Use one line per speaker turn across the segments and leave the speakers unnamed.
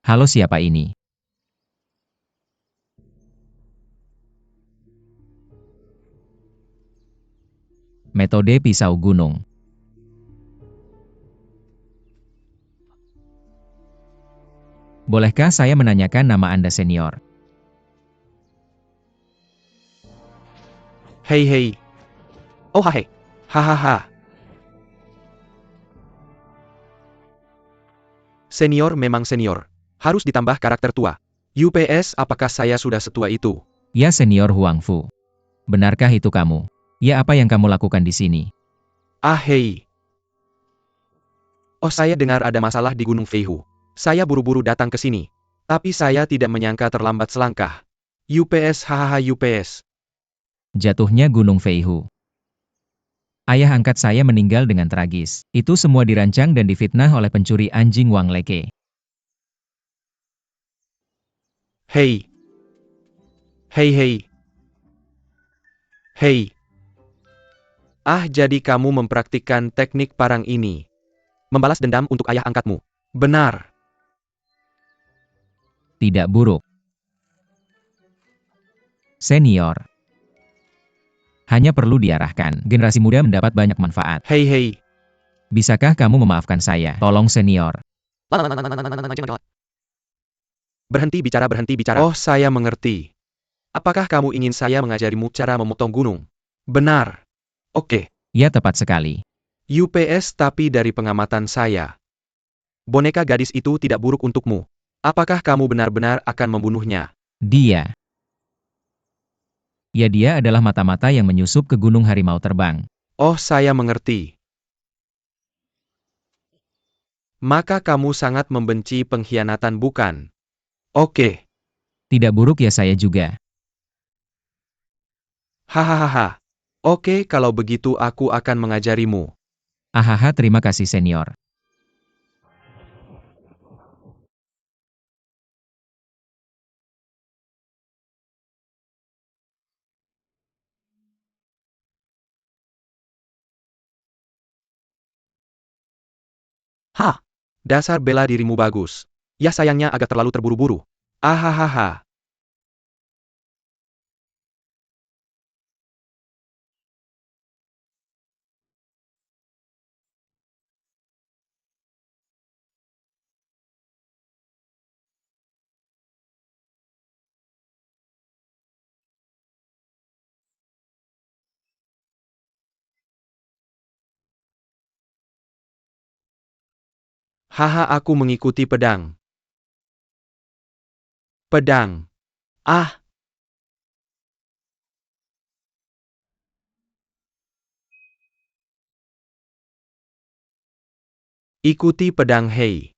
Halo, siapa ini? Metode pisau gunung. Bolehkah saya menanyakan nama Anda, senior?
Hei hei. Oh hai. Hahaha. Senior memang senior. Harus ditambah karakter tua. UPS, apakah saya sudah setua itu?
Ya, senior Huang Fu. Benarkah itu kamu? Ya, apa yang kamu lakukan di sini?
Ah hei. Oh, saya dengar ada masalah di Gunung Feihu. Saya buru-buru datang ke sini. Tapi saya tidak menyangka terlambat selangkah. UPS, hahaha, UPS.
Jatuhnya Gunung Feihu. Ayah angkat saya meninggal dengan tragis. Itu semua dirancang dan difitnah oleh pencuri anjing Wang Leke.
Hei. Hei hei. Hei. Ah, jadi kamu mempraktikkan teknik parang ini. Membalas dendam untuk ayah angkatmu. Benar.
Tidak buruk. Senior. Hanya perlu diarahkan. Generasi muda mendapat banyak manfaat.
Hei hei.
Bisakah kamu memaafkan saya? Tolong, senior.
Berhenti bicara, berhenti bicara. Oh, saya mengerti. Apakah kamu ingin saya mengajarimu cara memotong gunung? Benar. Oke.
Ya, tepat sekali.
UPS, tapi dari pengamatan saya, boneka gadis itu tidak buruk untukmu. Apakah kamu benar-benar akan membunuhnya?
Dia. Ya, dia adalah mata-mata yang menyusup ke gunung harimau terbang.
Oh, saya mengerti. Maka kamu sangat membenci pengkhianatan, bukan? Oke.
Tidak buruk ya, saya juga.
Hahaha. Oke, kalau begitu aku akan mengajarimu.
Ahaha, terima kasih, senior.
Hah, dasar bela dirimu bagus. Ya, sayangnya agak terlalu terburu-buru. Ahahaha. Haha, aku mengikuti pedang. Pedang. Ah, ikuti pedang, hei.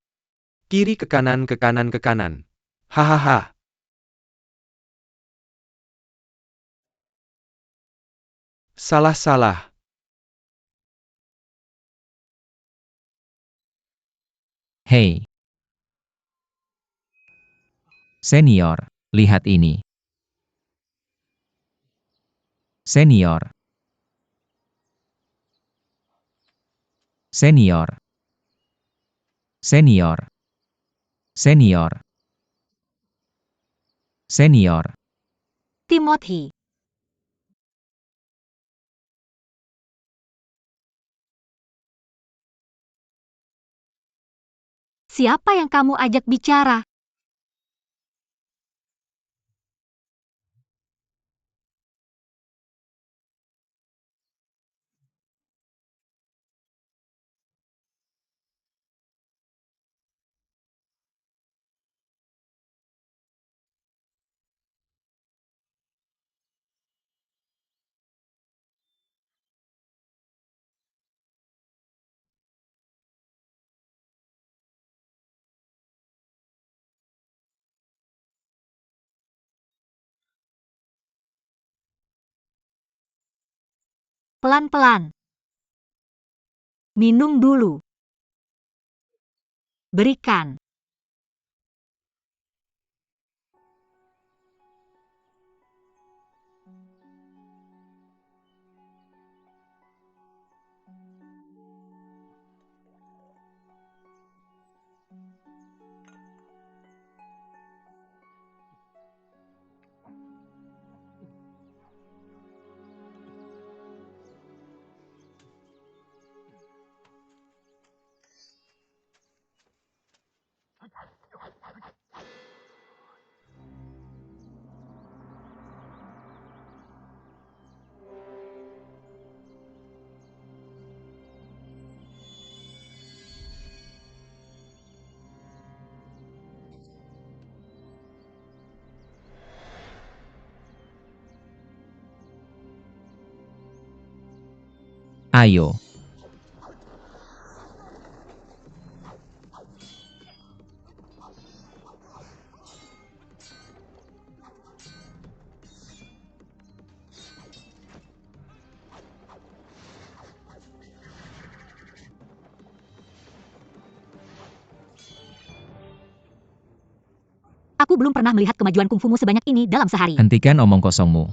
Kiri ke kanan ke kanan ke kanan. Hahaha. Salah-salah.
Hei, senior, lihat ini. Senior, senior, senior, senior, senior.
Timothy. Siapa yang kamu ajak bicara? Pelan-pelan. Minum dulu. Berikan.
Ayo.
Aku belum pernah melihat kemajuan kungfumu sebanyak ini dalam sehari.
Hentikan omong kosongmu.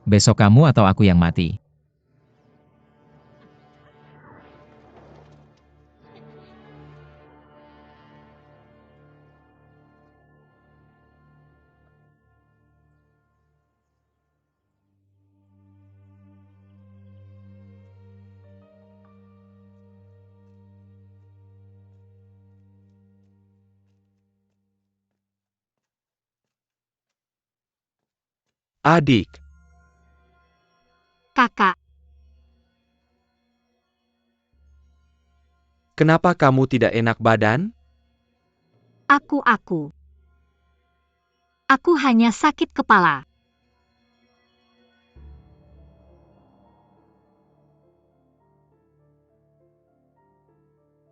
Besok kamu atau aku yang mati.
Adik,
Kakak,
kenapa kamu tidak enak badan?
aku. Aku hanya sakit kepala.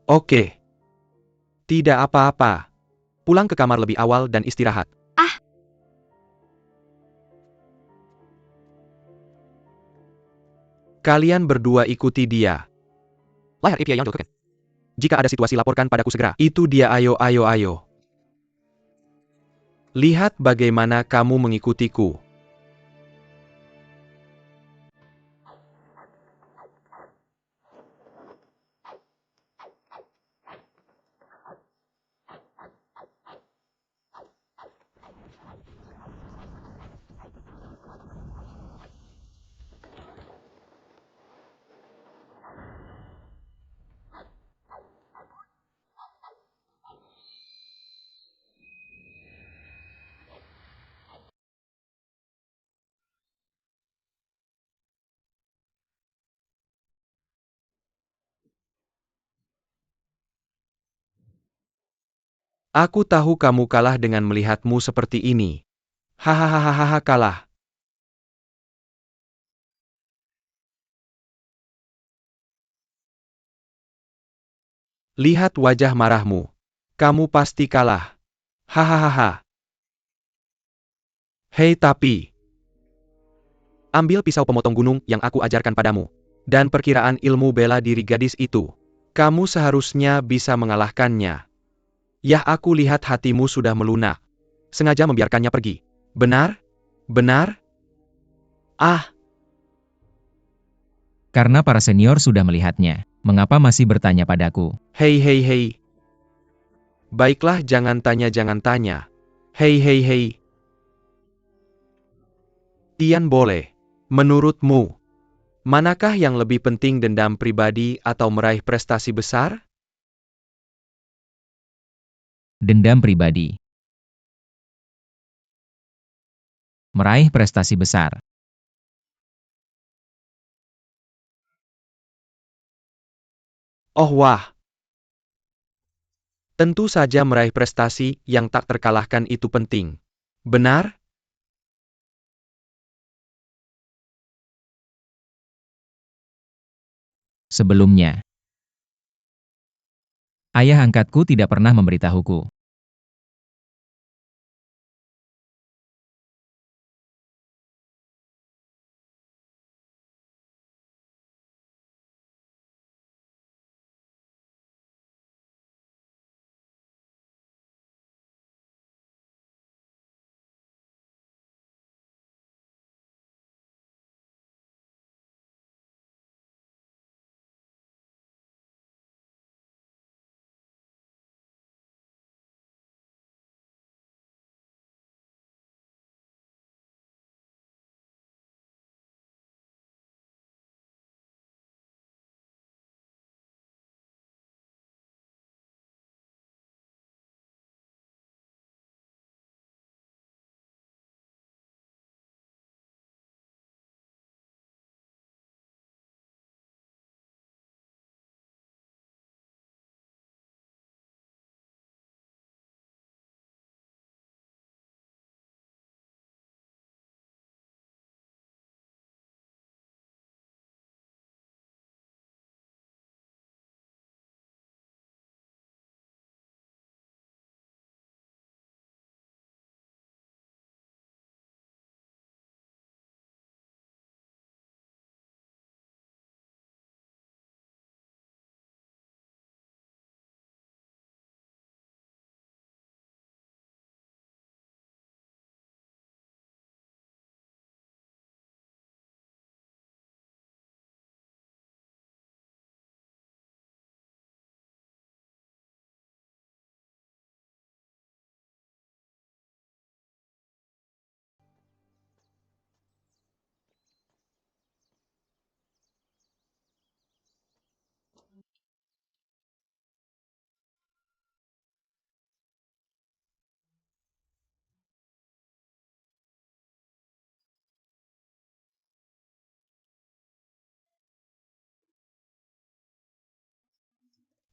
Oke, tidak apa-apa. Pulang ke kamar lebih awal dan istirahat.
Ah,
Kalian berdua ikuti dia. Layar API yang dilakukan. Jika ada situasi laporkan padaku segera. Itu dia, ayo. Lihat bagaimana kamu mengikutiku. Aku tahu kamu kalah dengan melihatmu seperti ini. Hahaha kalah. Lihat wajah marahmu. Kamu pasti kalah. Hahaha. Hei tapi. Ambil pisau pemotong gunung yang aku ajarkan padamu. Dan perkiraan ilmu bela diri gadis itu. Kamu seharusnya bisa mengalahkannya. Yah, aku lihat hatimu sudah melunak. Sengaja membiarkannya pergi. Benar? Benar? Ah,
Karena para senior sudah melihatnya. Mengapa masih bertanya padaku?
hei. Baiklah, jangan tanya. Hei. Tian boleh. Menurutmu, manakah yang lebih penting, dendam pribadi atau meraih prestasi besar?
Dendam pribadi. Meraih prestasi besar.
Oh wah. Tentu saja meraih prestasi yang tak terkalahkan itu penting. Benar?
Sebelumnya, ayah angkatku tidak pernah memberitahuku.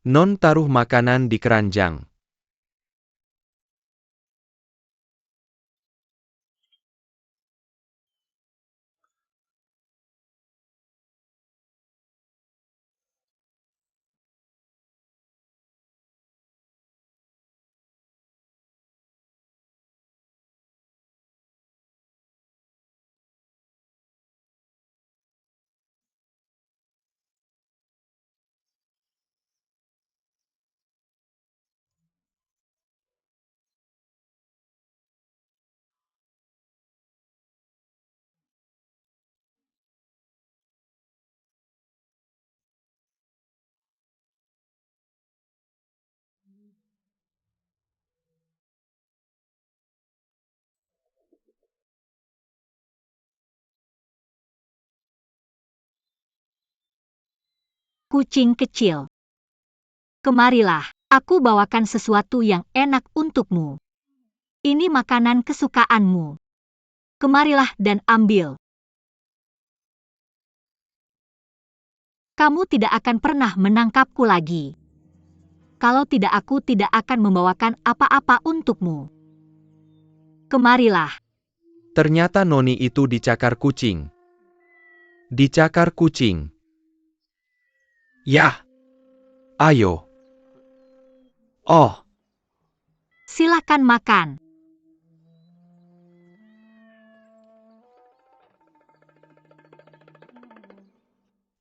Non taruh makanan di keranjang.
Kucing kecil. Kemarilah, aku bawakan sesuatu yang enak untukmu. Ini makanan kesukaanmu. Kemarilah dan ambil. Kamu tidak akan pernah menangkapku lagi. Kalau tidak, aku tidak akan membawakan apa-apa untukmu. Kemarilah.
Ternyata noni itu dicakar kucing. Dicakar kucing. Yah! Ayo. Oh,
Silakan makan.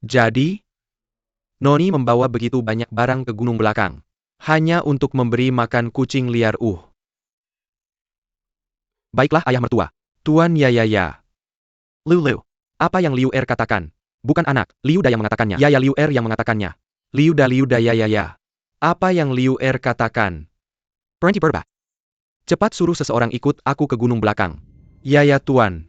jadi? Noni membawa begitu banyak barang ke gunung belakang. Hanya untuk memberi makan kucing liar. Baiklah ayah mertua. Tuan ya. Liu. Apa yang Liu Er katakan? Bukan anak, Liu Da yang mengatakannya. Ya Liu Er yang mengatakannya. Liu Da ya. Apa yang Liu Er katakan? Perhenti berba. Cepat suruh seseorang ikut aku ke gunung belakang. Ya tuan.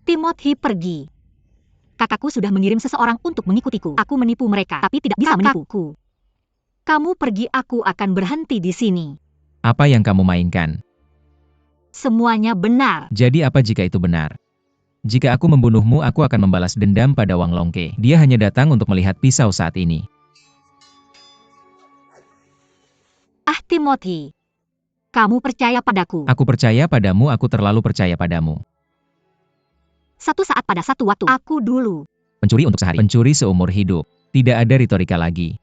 Timothy pergi. Kakakku sudah mengirim seseorang untuk mengikutiku. Aku menipu mereka, tapi tidak bisa menipuku. Kamu pergi, aku akan berhenti di sini.
Apa yang kamu mainkan?
Semuanya benar.
Jadi apa jika itu benar? Jika aku membunuhmu, aku akan membalas dendam pada Wang Longke. Dia hanya datang untuk melihat pisau saat ini.
Ah Timothy, kamu percaya padaku.
Aku percaya padamu, aku terlalu percaya padamu.
Satu saat pada satu waktu, aku dulu.
Pencuri untuk sehari, pencuri seumur hidup. Tidak ada retorika lagi.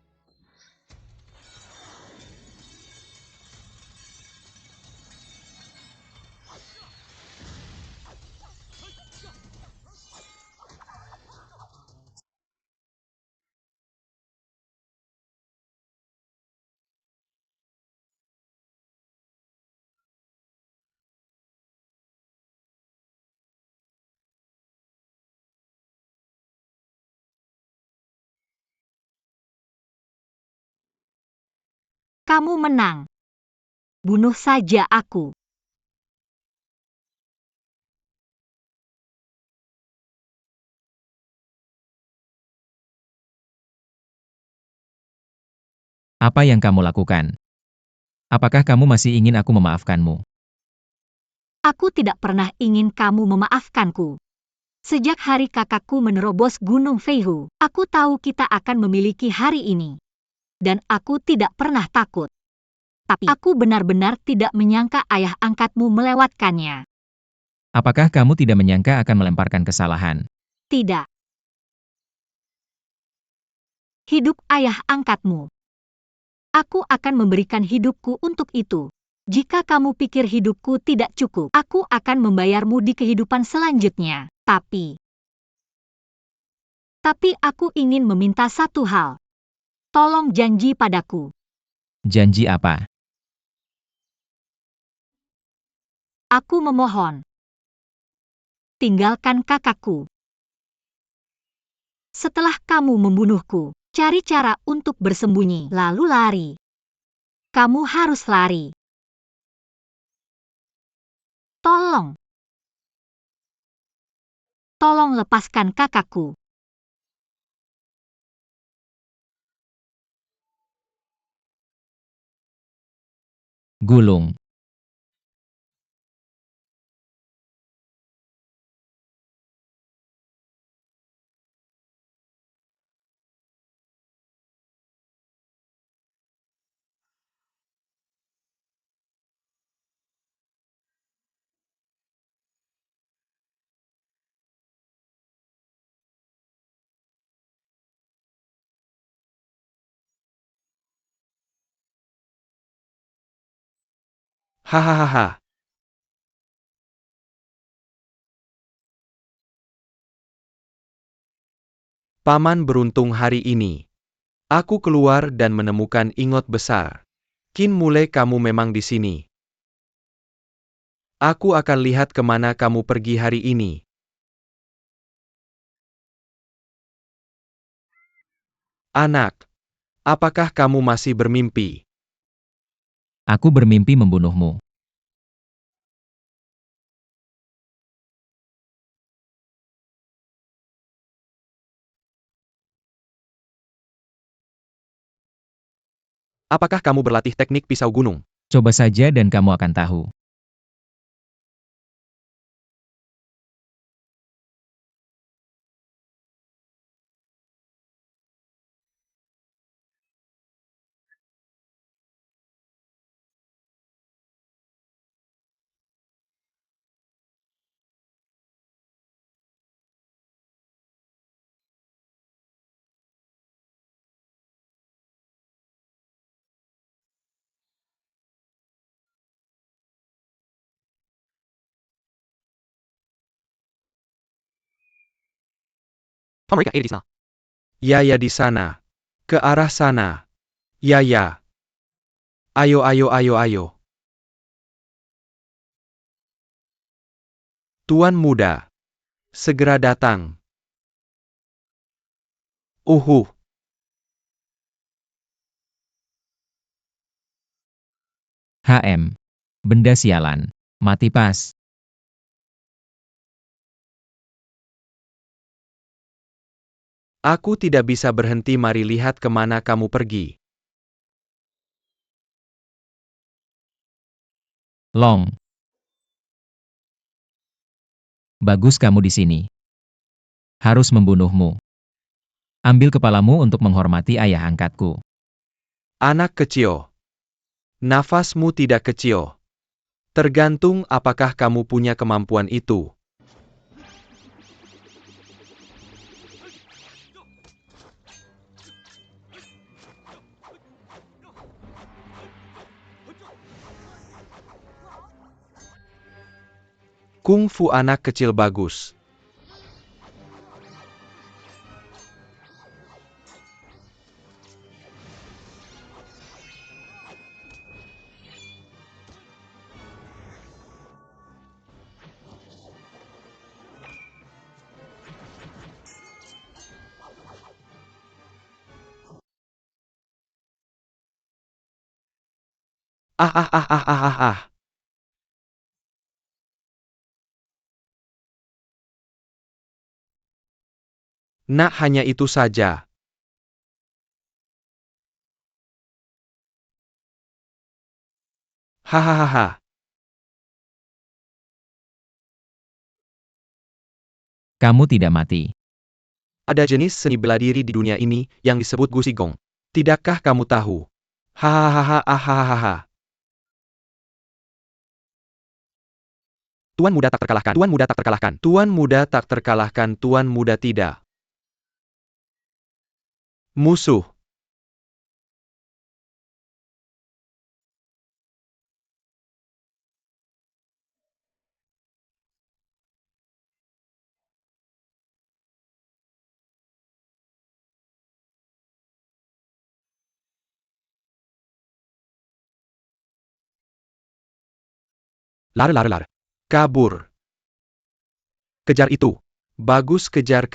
Kamu menang. Bunuh saja aku.
Apa yang kamu lakukan? Apakah kamu masih ingin aku memaafkanmu?
Aku tidak pernah ingin kamu memaafkanku. Sejak hari kakakku menerobos Gunung Feihu, aku tahu kita akan memiliki hari ini. Dan aku tidak pernah takut. Tapi aku benar-benar tidak menyangka ayah angkatmu melewatkannya.
Apakah kamu tidak menyangka akan melemparkan kesalahan?
Tidak. Hidup ayah angkatmu. Aku akan memberikan hidupku untuk itu. Jika kamu pikir hidupku tidak cukup, aku akan membayarmu di kehidupan selanjutnya. Tapi aku ingin meminta satu hal. Tolong janji padaku.
Janji apa?
Aku memohon. Tinggalkan kakakku. Setelah kamu membunuhku, cari cara untuk bersembunyi, lalu lari. Kamu harus lari. Tolong. Tolong lepaskan kakakku.
Gulung.
Hahaha. Paman beruntung hari ini. Aku keluar dan menemukan ingot besar. Kin Mule, kamu memang di sini. Aku akan lihat kemana kamu pergi hari ini. Anak, apakah kamu masih bermimpi?
Aku bermimpi membunuhmu.
Apakah kamu berlatih teknik pisau gunung?
Coba saja dan kamu akan tahu.
Mereka ada di sana. Ya, di sana. Ke arah sana. Ya. Ayo. Tuan muda. Segera datang. Uhuh.
HM. Benda sialan. Mati pas.
Aku tidak bisa berhenti, mari lihat kemana kamu pergi.
Long. Bagus kamu di sini. Harus membunuhmu. Ambil kepalamu untuk menghormati ayah angkatku.
Anak kecil. Nafasmu tidak kecil. Tergantung apakah kamu punya kemampuan itu. Kungfu anak kecil bagus. Ah. Nak, hanya itu saja. Hahaha.
Kamu tidak mati.
Ada jenis seni bela diri di dunia ini yang disebut Gusigong. Tidakkah kamu tahu? Hahaha. Tuan muda tak terkalahkan. Tuan muda tak terkalahkan. Tuan muda tak terkalahkan. Tuan muda tidak. Musuh. Lari. Kabur. Kejar itu. Bagus, kejar.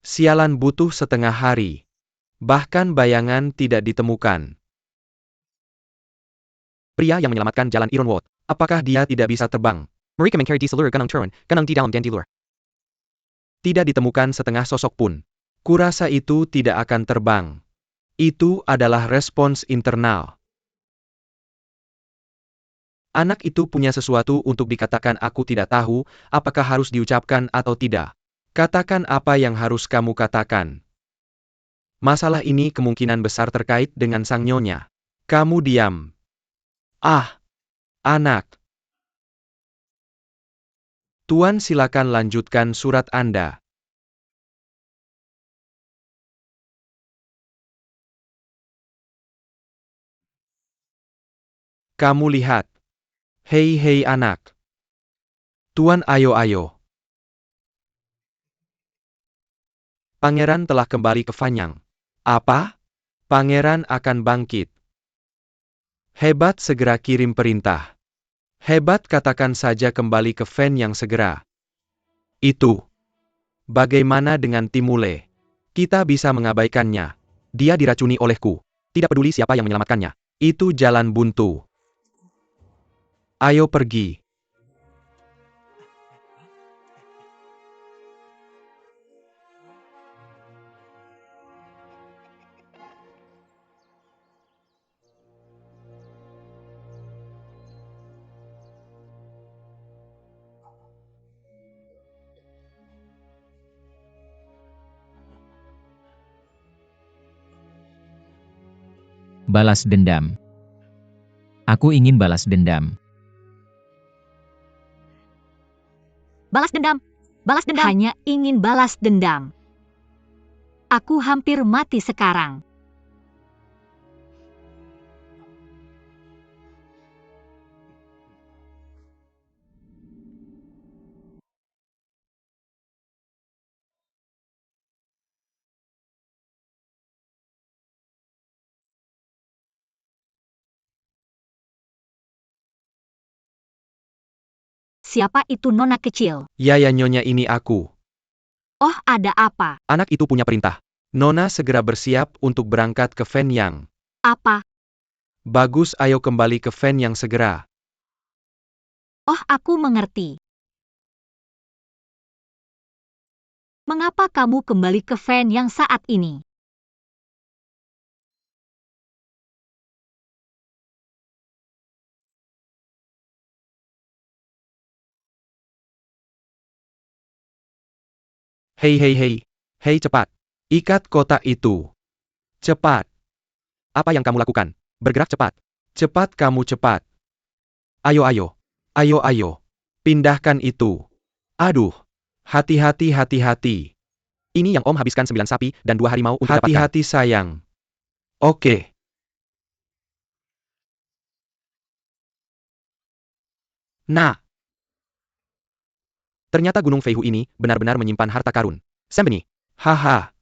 Sialan, butuh setengah hari. Bahkan bayangan tidak ditemukan. Pria yang menyelamatkan jalan Ironwood. Apakah dia tidak bisa terbang? Mereka mencari di seluruh gunung turun, gunung di dalam dan di luar. Tidak ditemukan setengah sosok pun. Kurasa itu tidak akan terbang. Itu adalah respons internal. Anak itu punya sesuatu untuk dikatakan. Aku tidak tahu apakah harus diucapkan atau tidak. Katakan apa yang harus kamu katakan. Masalah ini kemungkinan besar terkait dengan sang nyonya. Kamu diam. Ah. Anak. Tuan, silakan lanjutkan surat Anda. Kamu lihat. Hei hei anak. Tuan, ayo. Pangeran telah kembali ke Fanyang. Apa? Pangeran akan bangkit. Hebat, segera kirim perintah. Hebat, katakan saja kembali ke Fanyang segera. Itu. Bagaimana dengan Timule? Kita bisa mengabaikannya. Dia diracuni olehku. Tidak peduli siapa yang menyelamatkannya. Itu jalan buntu. Ayo pergi.
Balas dendam. Aku ingin balas dendam.
Balas dendam. Balas dendam. Hanya ingin balas dendam. Aku hampir mati sekarang. Siapa itu nona kecil?
Ya nyonya, ini aku.
Oh, ada apa?
Anak itu punya perintah. Nona segera bersiap untuk berangkat ke Fanyang.
Apa?
Bagus, ayo kembali ke Fanyang segera.
Oh, aku mengerti. Mengapa kamu kembali ke Fanyang saat ini?
Hei cepat. Ikat kotak itu. Cepat. Apa yang kamu lakukan? Bergerak cepat. Cepat, kamu cepat. Ayo. Pindahkan itu. Aduh. Hati-hati. Ini yang Om habiskan 9 sapi dan 2 harimau untuk dapatkan. Hati-hati sayang. Oke. Nah. Ternyata Gunung Feihu ini benar-benar menyimpan harta karun. Sembeni. Haha.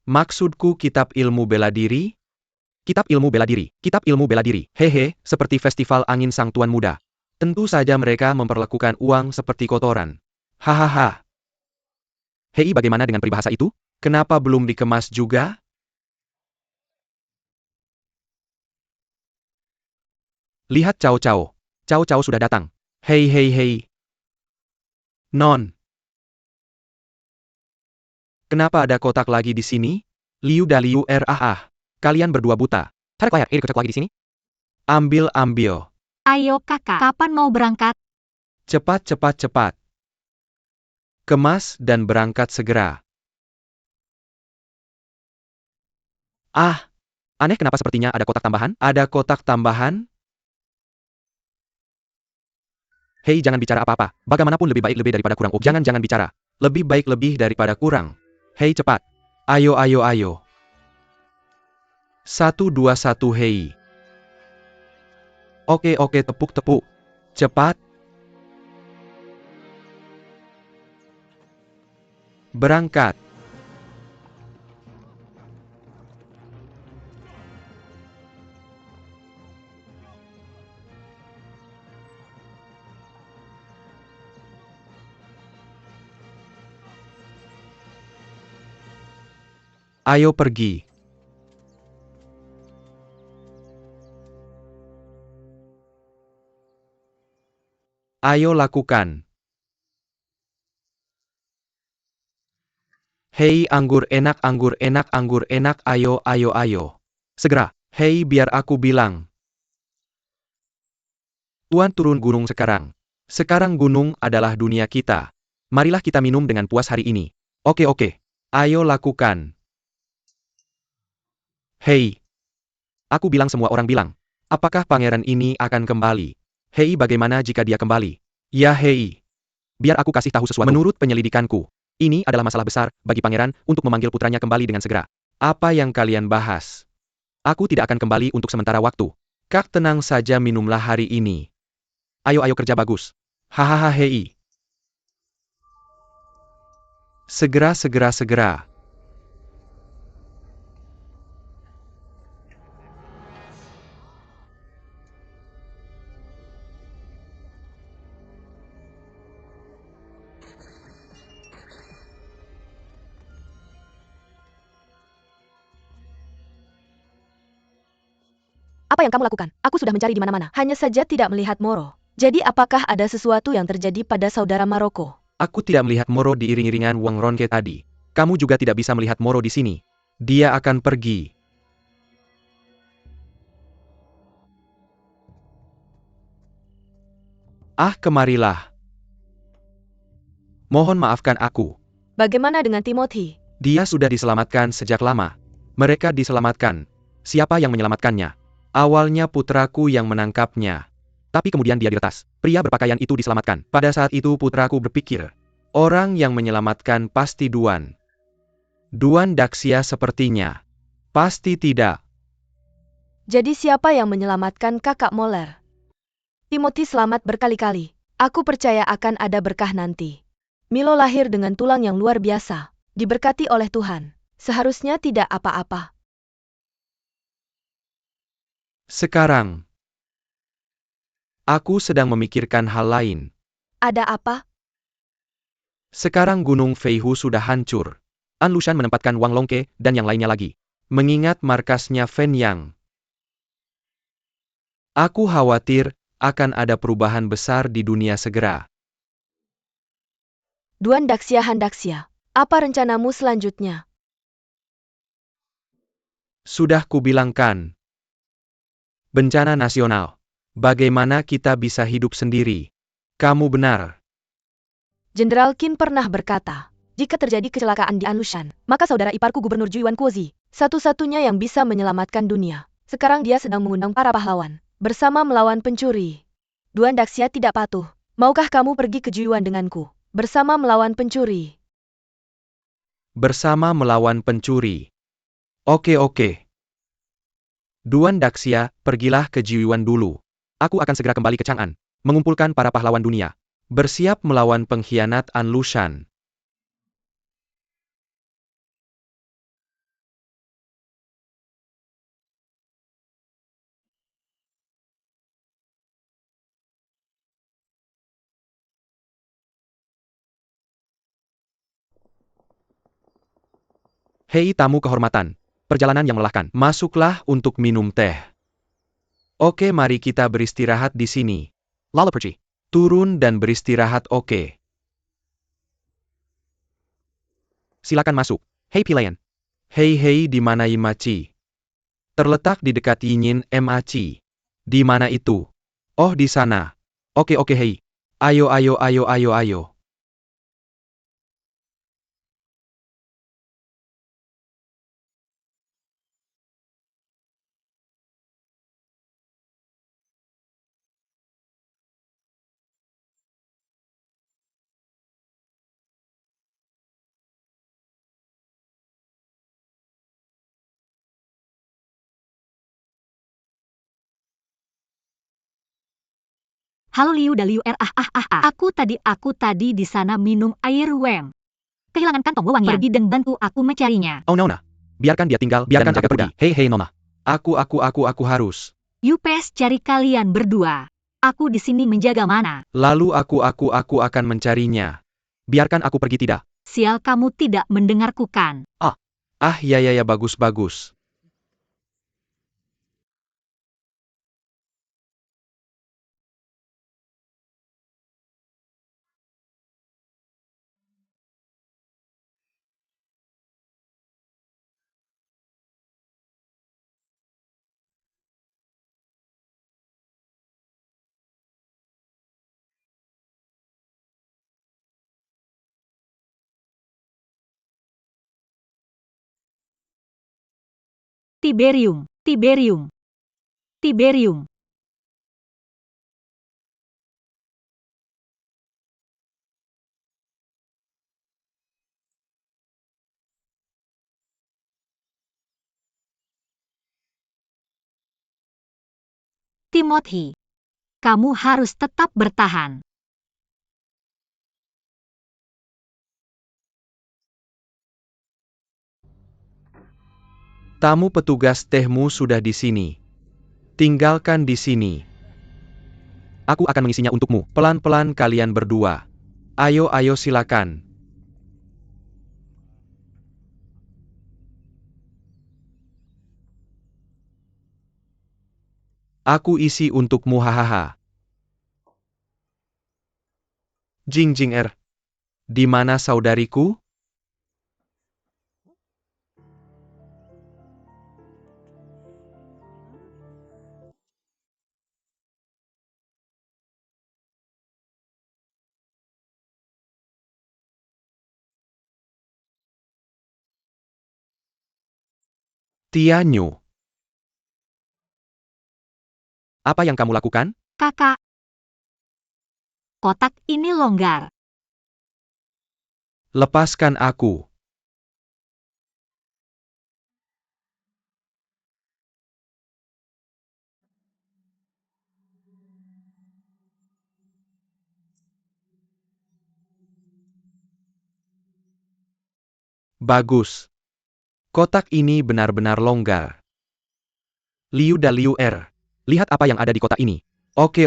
Maksudku kitab ilmu bela diri? Kitab ilmu bela diri. Hehe, seperti festival angin sang tuan muda. Tentu saja mereka memperlakukan uang seperti kotoran. Hahaha. Hei, bagaimana dengan peribahasa itu? Kenapa belum dikemas juga? Lihat Cao Cao. Cao Cao sudah datang. Hei. Non. Kenapa ada kotak lagi di sini? Liu Daliu Kalian berdua buta. Tarik layar, kocok lagi di sini. Ambil.
Ayo kakak, kapan mau berangkat?
Cepat. Kemas dan berangkat segera. Ah, aneh, kenapa sepertinya ada kotak tambahan? Ada kotak tambahan? Hei, jangan bicara apa-apa. Bagaimanapun lebih baik lebih daripada kurang. Oh, jangan bicara. Lebih baik lebih daripada kurang. Hei, cepat. Ayo. 1, 2, 1, hei. Oke, tepuk. Cepat. Berangkat. Ayo pergi. Ayo lakukan. Hei, anggur enak, ayo. Segera. Hei, biar aku bilang. Tuan turun gunung sekarang. Sekarang gunung adalah dunia kita. Marilah kita minum dengan puas hari ini. Oke. Ayo lakukan. Hei. Aku bilang semua orang bilang. Apakah pangeran ini akan kembali? Hei, bagaimana jika dia kembali? Ya Hei. Biar aku kasih tahu sesuatu. Menurut penyelidikanku, ini adalah masalah besar bagi pangeran untuk memanggil putranya kembali dengan segera. Apa yang kalian bahas? Aku tidak akan kembali untuk sementara waktu. Kak, tenang saja, minumlah hari ini. Ayo kerja bagus. Hahaha Hei. Segera.
Apa yang kamu lakukan? Aku sudah mencari di mana-mana. Hanya saja tidak melihat Moro. Jadi apakah ada sesuatu yang terjadi pada saudara Maroko?
Aku tidak melihat Moro diiring-iringan Wang Ronke tadi. Kamu juga tidak bisa melihat Moro di sini. Dia akan pergi. Ah, kemarilah. Mohon maafkan aku.
Bagaimana dengan Timothy?
Dia sudah diselamatkan sejak lama. Mereka diselamatkan. Siapa yang menyelamatkannya? Awalnya putraku yang menangkapnya. Tapi kemudian dia diretas. Pria berpakaian itu diselamatkan. Pada saat itu putraku berpikir, orang yang menyelamatkan pasti Duan. Duan Daxia sepertinya. Pasti tidak.
Jadi siapa yang menyelamatkan kakak Moller? Timothy selamat berkali-kali. Aku percaya akan ada berkah nanti. Milo lahir dengan tulang yang luar biasa. Diberkati oleh Tuhan. Seharusnya tidak apa-apa.
Sekarang, aku sedang memikirkan hal lain.
Ada apa?
Sekarang Gunung Feihu sudah hancur. An Lushan menempatkan Wang Longke dan yang lainnya lagi. Mengingat markasnya Fen Yang. Aku khawatir akan ada perubahan besar di dunia segera.
Duan Daxia Han Daxia. Apa rencanamu selanjutnya?
Sudah kubilangkan. Bencana nasional. Bagaimana kita bisa hidup sendiri? Kamu benar.
Jenderal Qin pernah berkata, jika terjadi kecelakaan di Anlushan, maka saudara iparku Gubernur Juiwan Kuozi, satu-satunya yang bisa menyelamatkan dunia. Sekarang dia sedang mengundang para pahlawan, bersama melawan pencuri. Duan Daxia tidak patuh. Maukah kamu pergi ke Juiwan denganku, bersama melawan pencuri?
Bersama melawan pencuri. Oke. Duan Daxia, pergilah ke Jiuan dulu. Aku akan segera kembali ke Chang'an, mengumpulkan para pahlawan dunia. Bersiap melawan pengkhianat An Lushan. Hei tamu kehormatan. Perjalanan yang melelahkan. Masuklah untuk minum teh. Oke, mari kita beristirahat di sini. Lala pergi. Turun dan beristirahat, oke. Silakan masuk. Hei Pilayan. Hei, di mana Imachi? Terletak di dekat Yinyin Machi. Di mana itu? Oh, di sana. Oke, hei. Ayo.
Halo Liu dan Liu R. Aku tadi di sana minum air Weng. Kehilangan kantong wewangian. Pergi dan bantu aku mencarinya.
Oh, Nona. Biarkan dia tinggal, biarkan jaga pergi. Hei, Nona. Aku harus.
Yupes cari kalian berdua. Aku di sini menjaga mana.
Lalu aku akan mencarinya. Biarkan aku pergi tidak.
Sial, kamu tidak mendengarku kan?
Ya, bagus.
Tiberium. Tiberium. Timothy, kamu harus tetap bertahan.
Tamu petugas tehmu sudah di sini. Tinggalkan di sini. Aku akan mengisinya untukmu. Pelan-pelan kalian berdua. Ayo silakan. Aku isi untukmu hahaha. Jing di mana saudariku? Tianyu. Apa yang kamu lakukan?
Kakak, kotak ini longgar.
Lepaskan aku. Bagus. Kotak ini benar-benar longgar. Liu dan Liu Er. Lihat apa yang ada di kotak ini. Oke.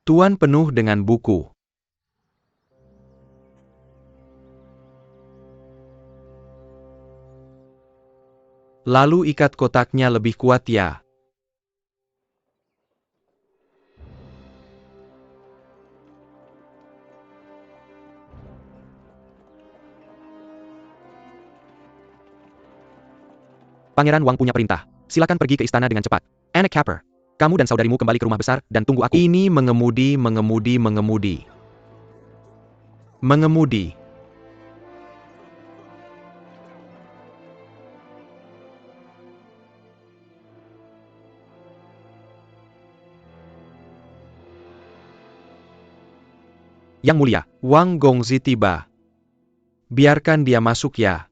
Tuan penuh dengan buku. Lalu ikat kotaknya lebih kuat ya. Pangeran Wang punya perintah. Silakan pergi ke istana dengan cepat. Anak Capper, kamu dan saudarimu kembali ke rumah besar dan tunggu aku. Ini mengemudi. Yang mulia, Wang Gongzi tiba. Biarkan dia masuk ya.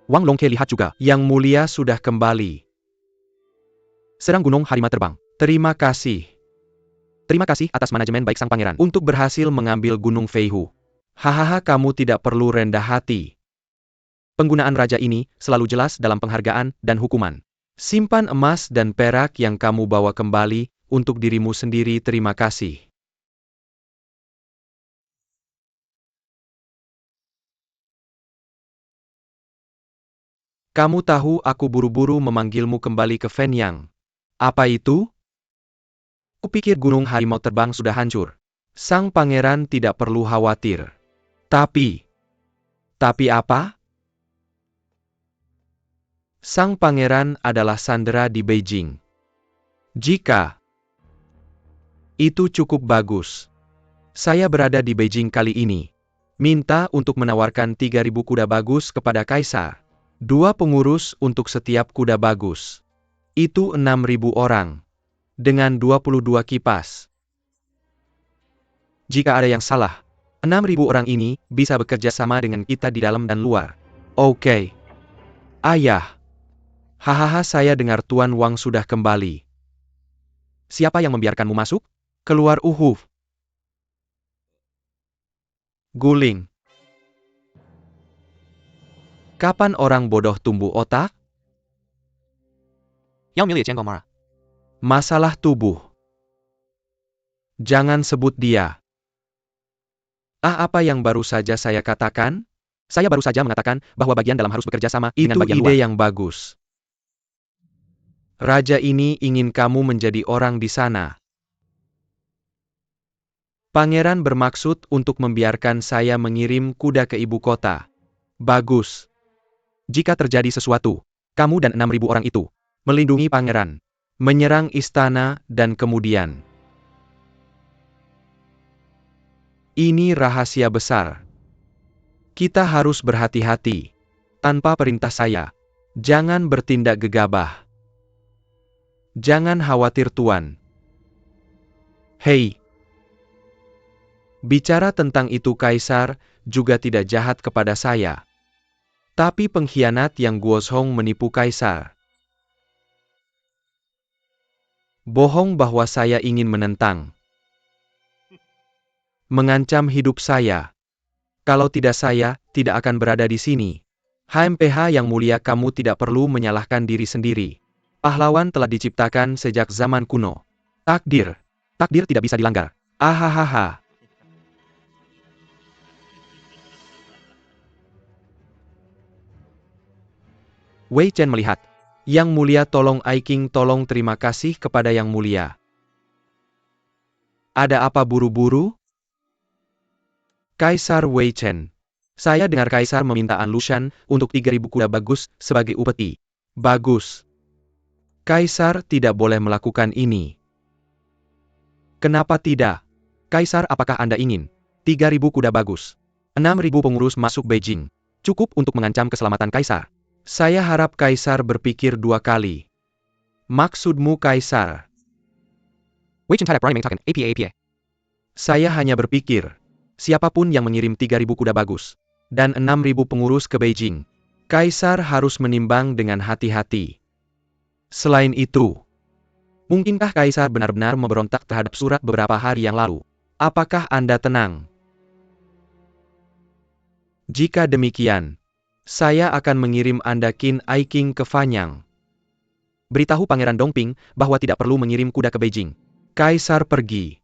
Wang Longke lihat juga, Yang mulia sudah kembali. Serang gunung harimau terbang. Terima kasih. Terima kasih atas manajemen baik sang pangeran untuk berhasil mengambil Gunung Feihu. Hahaha, kamu tidak perlu rendah hati. Penggunaan raja ini selalu jelas dalam penghargaan dan hukuman. Simpan emas dan perak yang kamu bawa kembali untuk dirimu sendiri. Terima kasih. Kamu tahu aku buru-buru memanggilmu kembali ke Fenyang. Apa itu? Kupikir gunung harimau terbang sudah hancur. Sang pangeran tidak perlu khawatir. Tapi apa? Sang pangeran adalah sandera di Beijing. Jika itu cukup bagus. Saya berada di Beijing kali ini. Minta untuk menawarkan 3.000 kuda bagus kepada kaisar. 2 pengurus untuk setiap kuda bagus. Itu 6.000 orang. Dengan 22 kipas. Jika ada yang salah, 6.000 orang ini bisa bekerja sama dengan kita di dalam dan luar. Oke. Ayah. Hahaha, saya dengar Tuan Wang sudah kembali. Siapa yang membiarkanmu masuk? Keluar Uhuf. Guling. Kapan orang bodoh tumbuh otak? Masalah tubuh. Jangan sebut dia. Apa yang baru saja saya katakan? Saya baru saja mengatakan bahwa bagian dalam harus bekerja sama dengan bagian luar. Itu ide yang bagus. Raja ini ingin kamu menjadi orang di sana. Pangeran bermaksud untuk membiarkan saya mengirim kuda ke ibu kota. Bagus. Jika terjadi sesuatu, kamu dan 6.000 orang itu melindungi pangeran, menyerang istana dan kemudian. Ini rahasia besar. Kita harus berhati-hati. Tanpa perintah saya, jangan bertindak gegabah. Jangan khawatir Tuan. Hei. Bicara tentang itu Kaisar juga tidak jahat kepada saya. Tapi pengkhianat yang Guozhong menipu Kaisar. Bohong bahwa saya ingin menentang. Mengancam hidup saya. Kalau tidak saya, tidak akan berada di sini. HMPH yang mulia, kamu tidak perlu menyalahkan diri sendiri. Pahlawan telah diciptakan sejak zaman kuno. Takdir tidak bisa dilanggar. Ahahaha. Wei Chen melihat. Yang mulia tolong Ai King, tolong terima kasih kepada yang mulia. Ada apa buru-buru? Kaisar Wei Chen. Saya dengar Kaisar meminta An Lushan untuk 3.000 kuda bagus sebagai upeti. Bagus. Kaisar tidak boleh melakukan ini. Kenapa tidak? Kaisar, apakah Anda ingin 3.000 kuda bagus? 6.000 pengurus masuk Beijing. Cukup untuk mengancam keselamatan Kaisar. Saya harap Kaisar berpikir 2 kali. Maksudmu Kaisar? Saya hanya berpikir, siapapun yang mengirim 3.000 kuda bagus, dan 6.000 pengurus ke Beijing, Kaisar harus menimbang dengan hati-hati. Selain itu, mungkinkah Kaisar benar-benar memberontak terhadap surat beberapa hari yang lalu? Apakah Anda tenang? Jika demikian, saya akan mengirim Anda Qin Ai King ke Fanyang. Beritahu Pangeran Dongping bahwa tidak perlu mengirim kuda ke Beijing. Kaisar pergi.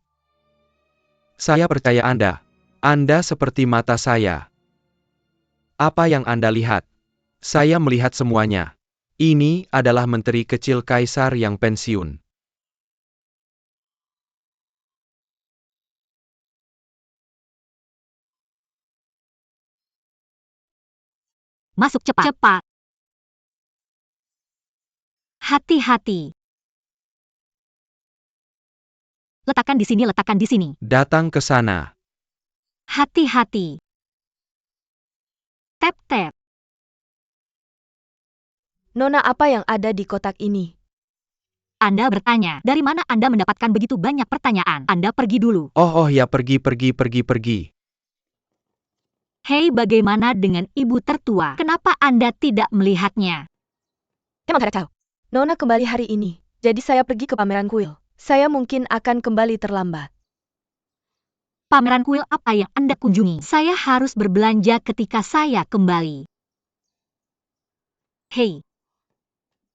Saya percaya Anda. Anda seperti mata saya. Apa yang Anda lihat? Saya melihat semuanya. Ini adalah menteri kecil Kaisar yang pensiun.
Masuk cepat. Hati-hati. Letakkan di sini.
Datang ke sana.
Hati-hati. Tap-tap.
Nona, apa yang ada di kotak ini?
Anda bertanya, dari mana Anda mendapatkan begitu banyak pertanyaan? Anda pergi dulu.
Oh ya, pergi.
Hei, bagaimana dengan ibu tertua? Kenapa Anda tidak melihatnya?
Emang harap tahu. Nona kembali hari ini, jadi saya pergi ke pameran kuil. Saya mungkin akan kembali terlambat.
Pameran kuil apa yang Anda kunjungi? Saya harus berbelanja ketika saya kembali. Hei,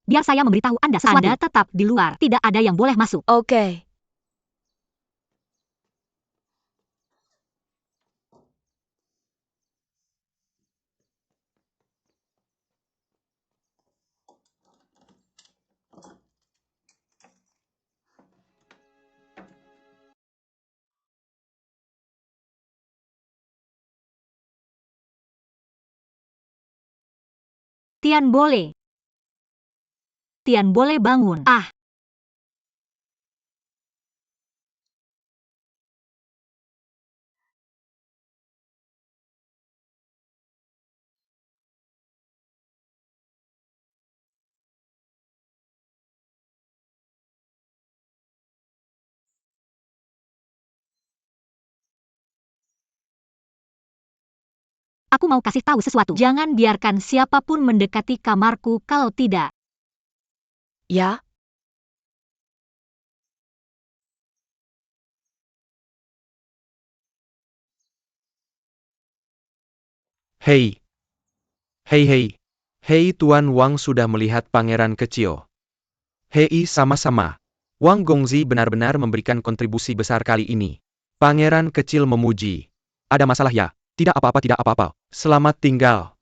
biar saya memberitahu Anda sesuatu. Anda tetap di luar, tidak ada yang boleh masuk.
Oke.
Tian boleh bangun. Ah. Aku mau kasih tahu sesuatu. Jangan biarkan siapapun mendekati kamarku kalau tidak.
Ya?
Hei, Tuan Wang sudah melihat pangeran kecil. Hei, sama-sama. Wang Gongzi benar-benar memberikan kontribusi besar kali ini. Pangeran kecil memuji. Ada masalah ya? Tidak apa-apa. Selamat tinggal.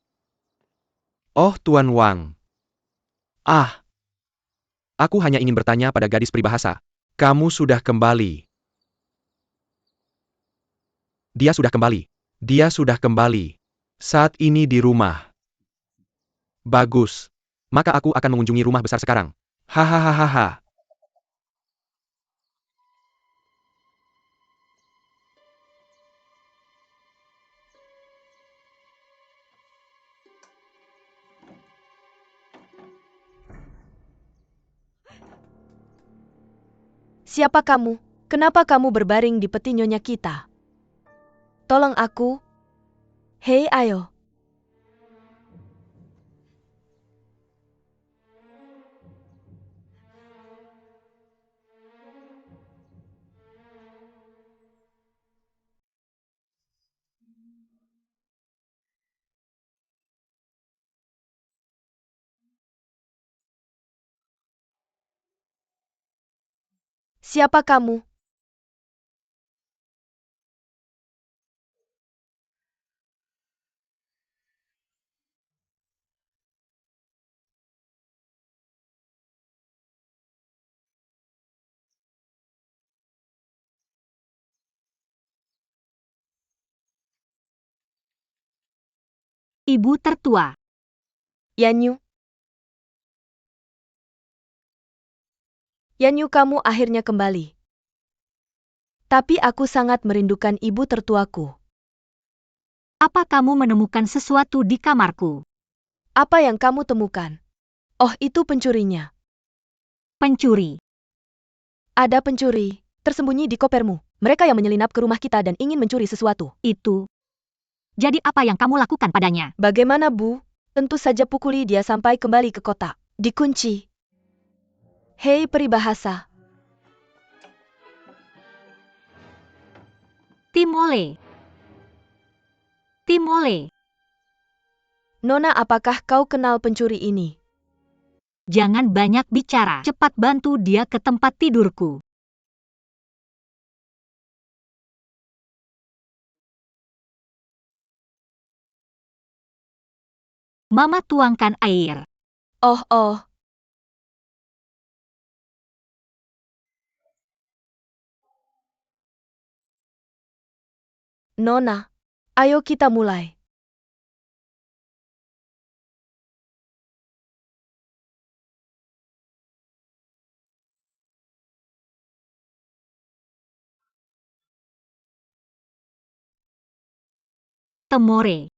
Oh, Tuan Wang. Ah. Aku hanya ingin bertanya pada gadis peribahasa. Kamu sudah kembali. Dia sudah kembali. Dia sudah kembali. Saat ini di rumah. Bagus. Maka aku akan mengunjungi rumah besar sekarang. Hahaha.
Siapa kamu? Kenapa kamu berbaring di peti nyonya kita? Tolong aku. Hei, ayo. Siapa kamu?
Ibu tertua.
Yanyu. Yanyu, kamu akhirnya kembali. Tapi aku sangat merindukan ibu tertuaku.
Apa kamu menemukan sesuatu di kamarku?
Apa yang kamu temukan? Oh, itu pencurinya.
Pencuri.
Ada pencuri, tersembunyi di kopermu. Mereka yang menyelinap ke rumah kita dan ingin mencuri sesuatu.
Itu. Jadi apa yang kamu lakukan padanya?
Bagaimana, Bu? Tentu saja pukuli dia sampai kembali ke kotak. Dikunci. Hei, peribahasa.
Timole. Timole.
Nona, apakah kau kenal pencuri ini?
Jangan banyak bicara. Cepat bantu dia ke tempat tidurku. Mama tuangkan air.
Oh. Nona, ayo kita mulai.
Temore.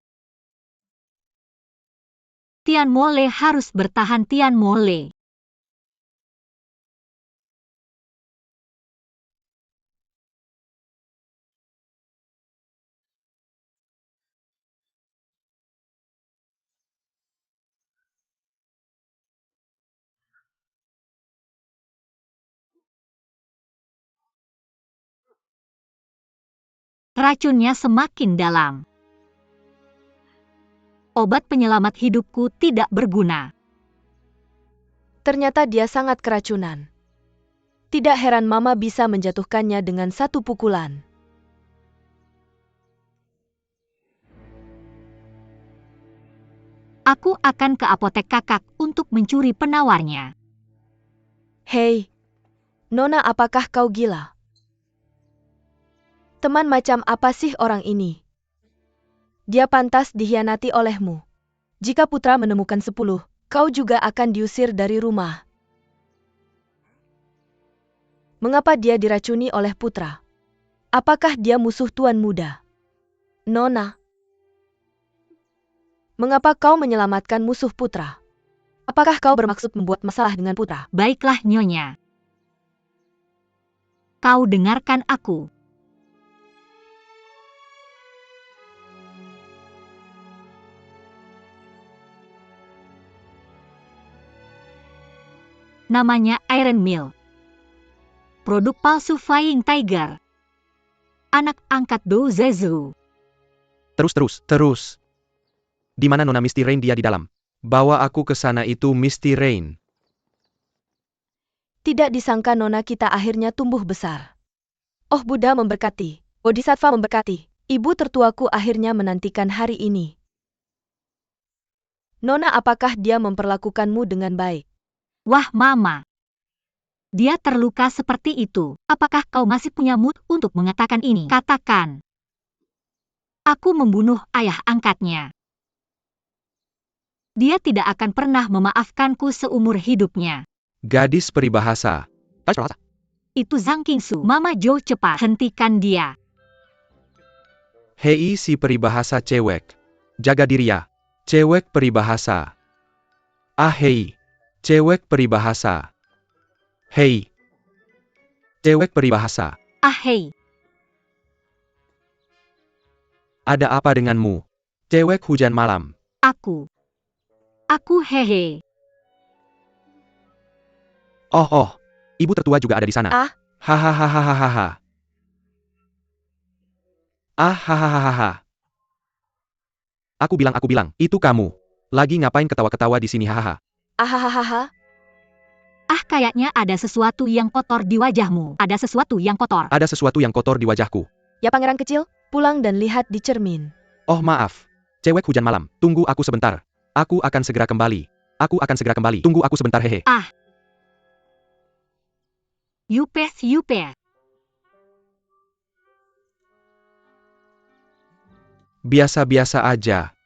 Tian Mole harus bertahan. Tian Mole. Racunnya semakin dalam. Obat penyelamat hidupku tidak berguna.
Ternyata dia sangat keracunan. Tidak heran Mama bisa menjatuhkannya dengan satu pukulan.
Aku akan ke apotek kakak untuk mencuri penawarnya.
Hei, Nona, apakah kau gila? Teman macam apa sih orang ini? Dia pantas dikhianati olehmu. Jika putra menemukan 10, kau juga akan diusir dari rumah. Mengapa dia diracuni oleh putra? Apakah dia musuh tuan muda? Nona, mengapa kau menyelamatkan musuh putra? Apakah kau bermaksud membuat masalah dengan putra?
Baiklah, Nyonya. Kau dengarkan aku. Namanya Iron Mill. Produk palsu Flying Tiger. Anak angkat Do Zezu.
Terus. Di mana Nona Misty Rain? Dia di dalam. Bawa aku ke sana. Itu Misty Rain.
Tidak disangka Nona kita akhirnya tumbuh besar. Oh, Buddha memberkati. Bodhisattva memberkati. Ibu tertuaku akhirnya menantikan hari ini. Nona, apakah dia memperlakukanmu dengan baik?
Wah, Mama. Dia terluka seperti itu. Apakah kau masih punya mood untuk mengatakan ini? Katakan. Aku membunuh ayah angkatnya. Dia tidak akan pernah memaafkanku seumur hidupnya.
Gadis peribahasa.
Itu Zhang Qingsu. Mama Jo, cepat hentikan dia.
Hei si peribahasa cewek. Jaga diri ya. Cewek peribahasa. Ah hei. Cewek peribahasa. Hei. Cewek peribahasa.
Ah hei,
Ada apa denganmu? Cewek hujan malam.
aku hehe.
Oh, ibu tertua juga ada di sana.
Ah.
Hahaha. Ah hahaha. Aku bilang, itu kamu. Lagi ngapain ketawa-ketawa di sini hahaha.
Ahahaha.
Ah, kayaknya ada sesuatu yang kotor di wajahmu. Ada sesuatu yang kotor.
Ada sesuatu yang kotor di wajahku.
Ya pangeran kecil, pulang dan lihat di cermin.
Oh maaf. Cewek hujan malam, tunggu aku sebentar. Aku akan segera kembali. Tunggu aku sebentar hehe.
Yupes.
Biasa-biasa aja.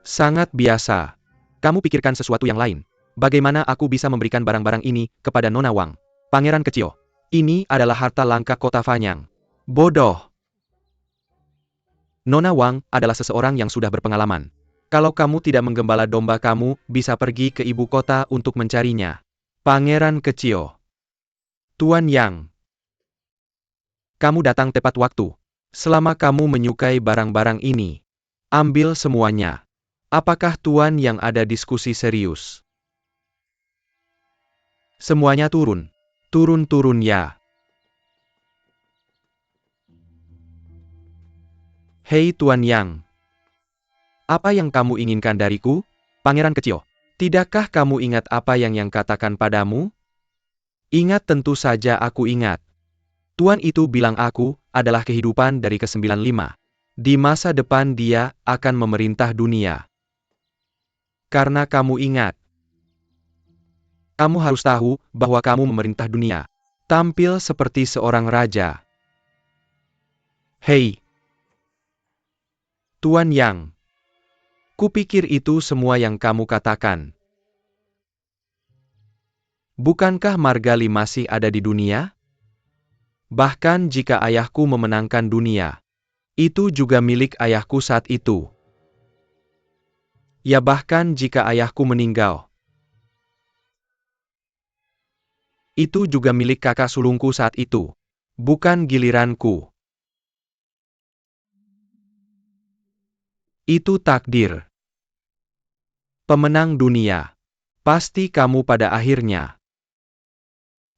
Sangat biasa. Kamu pikirkan sesuatu yang lain. Bagaimana aku bisa memberikan barang-barang ini kepada Nona Wang? Pangeran kecil. Ini adalah harta langka kota Fanyang. Bodoh. Nona Wang adalah seseorang yang sudah berpengalaman. Kalau kamu tidak menggembala domba, kamu bisa pergi ke ibu kota untuk mencarinya. Pangeran kecil. Tuan Yang. Kamu datang tepat waktu. Selama kamu menyukai barang-barang ini, ambil semuanya. Apakah Tuan Yang ada diskusi serius? Semuanya turun. Turun ya. Hei Tuan Yang. Apa yang kamu inginkan dariku? Pangeran kecil. Tidakkah kamu ingat apa yang katakan padamu? Ingat, tentu saja aku ingat. Tuan itu bilang aku adalah kehidupan dari ke-95. Di masa depan dia akan memerintah dunia. Karena kamu ingat. Kamu harus tahu bahwa kamu memerintah dunia. Tampil seperti seorang raja. Hei. Tuan Yang. Kupikir itu semua yang kamu katakan. Bukankah Margali masih ada di dunia? Bahkan jika ayahku memenangkan dunia, itu juga milik ayahku saat itu. Ya bahkan jika ayahku meninggal, itu juga milik kakak sulungku saat itu. Bukan giliranku. Itu takdir. Pemenang dunia. Pasti kamu pada akhirnya.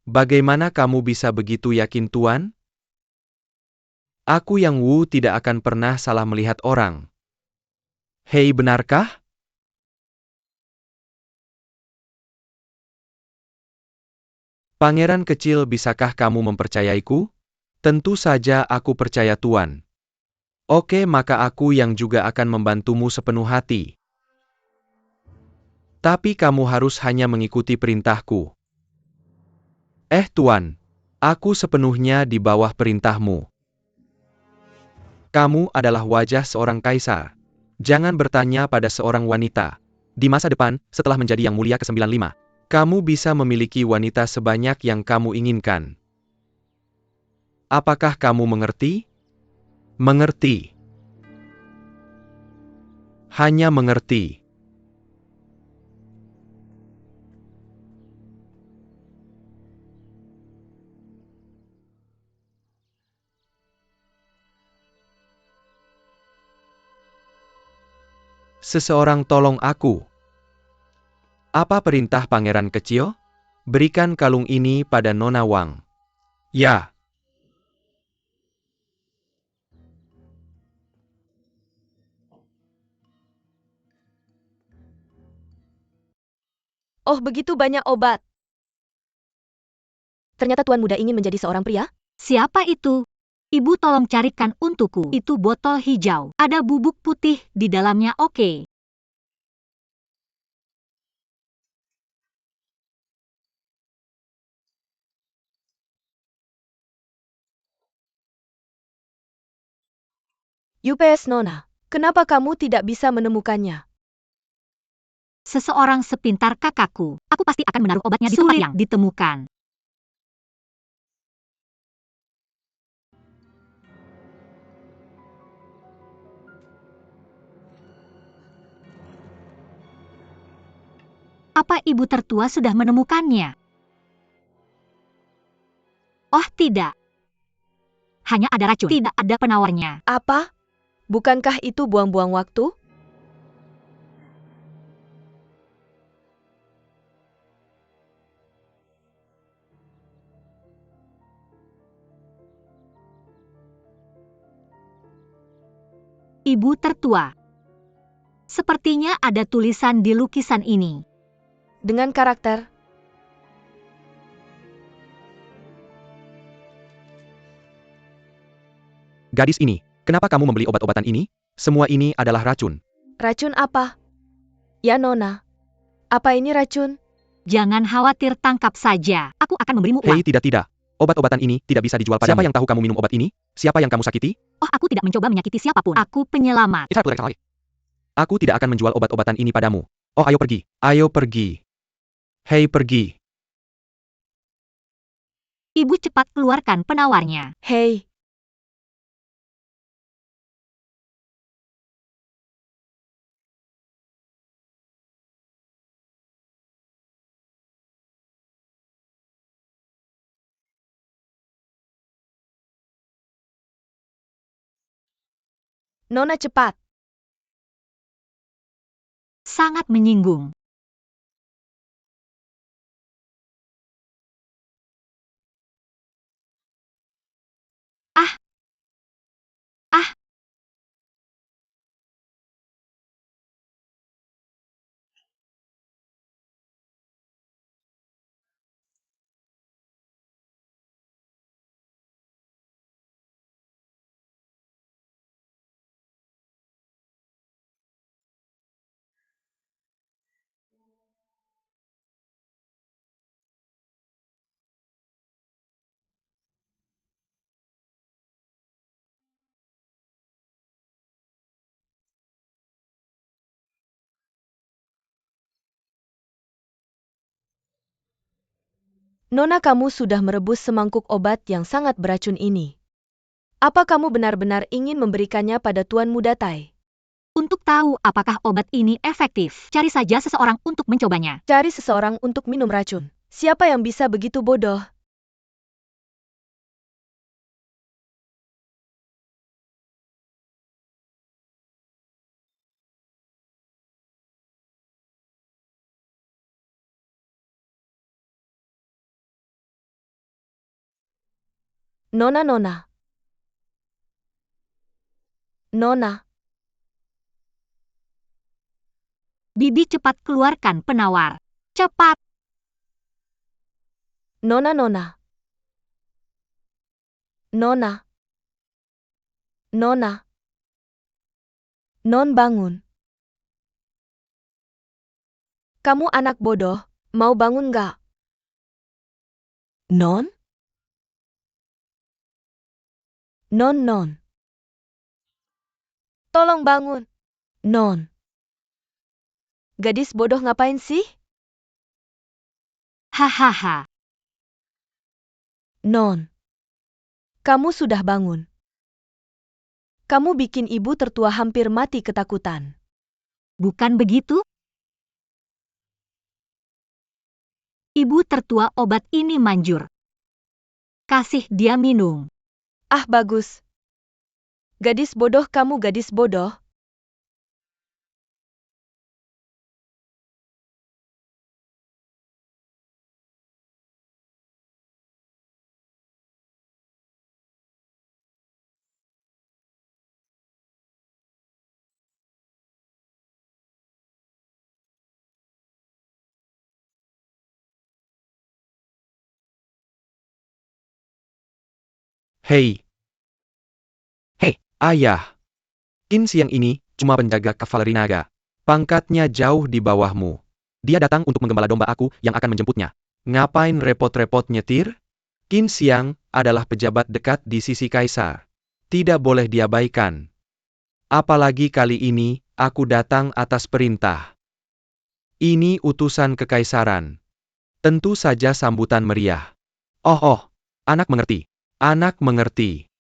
Bagaimana kamu bisa begitu yakin, Tuan? Aku Yang Wu tidak akan pernah salah melihat orang. Hei, benarkah? Pangeran kecil, bisakah kamu mempercayaiku? Tentu saja aku percaya, Tuan. Oke, maka aku Yang juga akan membantumu sepenuh hati. Tapi kamu harus hanya mengikuti perintahku. Tuan. Aku sepenuhnya di bawah perintahmu. Kamu adalah wajah seorang kaisar. Jangan bertanya pada seorang wanita. Di masa depan, setelah menjadi Yang Mulia ke-95, kamu bisa memiliki wanita sebanyak yang kamu inginkan. Apakah kamu mengerti? Mengerti. Hanya mengerti. Seseorang tolong aku. Apa perintah pangeran kecil? Berikan kalung ini pada Nona Wang. Ya.
Oh, begitu banyak obat. Ternyata tuan muda ingin menjadi seorang pria?
Siapa itu? Ibu, tolong carikan untukku. Itu botol hijau. Ada bubuk putih di dalamnya, oke.
UPS Nona, kenapa kamu tidak bisa menemukannya?
Seseorang sepintar kakakku, aku pasti akan menaruh obatnya di tempat yang ditemukan. Apa ibu tertua sudah menemukannya? Oh tidak. Hanya ada racun, tidak ada penawarnya.
Apa? Bukankah itu buang-buang waktu?
Ibu tertua. Sepertinya ada tulisan di lukisan ini.
Dengan karakter,
Gadis ini, kenapa kamu membeli obat-obatan ini? Semua ini adalah racun.
racun apa? Ya Nona. Apa ini racun?
Jangan khawatir, tangkap saja. Aku akan memberimu uang.
Hei, tidak. Obat-obatan ini tidak bisa dijual padamu. Siapa yang tahu kamu minum obat ini? Siapa yang kamu sakiti?
Oh, aku tidak mencoba menyakiti siapapun. Aku penyelamat.
Aku tidak akan menjual obat-obatan ini padamu. Oh, ayo pergi. Ayo pergi. Hei, pergi.
Ibu cepat keluarkan penawarnya.
Hei, Nona cepat.
Sangat menyinggung. Ah! Ah!
Nona, kamu sudah merebus semangkuk obat yang sangat beracun ini. Apa kamu benar-benar ingin memberikannya pada Tuan Muda Tai?
Untuk tahu apakah obat ini efektif, cari saja seseorang untuk mencobanya.
Cari seseorang untuk minum racun. Siapa yang bisa begitu bodoh? Nona, Nona. Nona.
Bibi, cepat keluarkan penawar. Cepat!
Nona, Nona. Nona. Nona. Non, bangun. Kamu anak bodoh, mau bangun nggak? Non? Non, Non. Tolong bangun. Non. Gadis bodoh ngapain sih?
Hahaha.
Non. Kamu sudah bangun. Kamu bikin ibu tertua hampir mati ketakutan.
Bukan begitu? Ibu tertua, obat ini manjur. Kasih dia minum.
Ah, bagus. Gadis bodoh, kamu gadis bodoh.
Hei. Hei, ayah. Qin siang ini cuma penjaga kavaleri naga. Pangkatnya jauh di bawahmu. Dia datang untuk menggembala domba aku yang akan menjemputnya. Ngapain repot-repot nyetir? Qin Xiang adalah pejabat dekat di sisi kaisar. Tidak boleh diabaikan. Apalagi kali ini, aku datang atas perintah. Ini utusan kekaisaran. Tentu saja sambutan meriah. Oh, anak mengerti. Anak mengerti.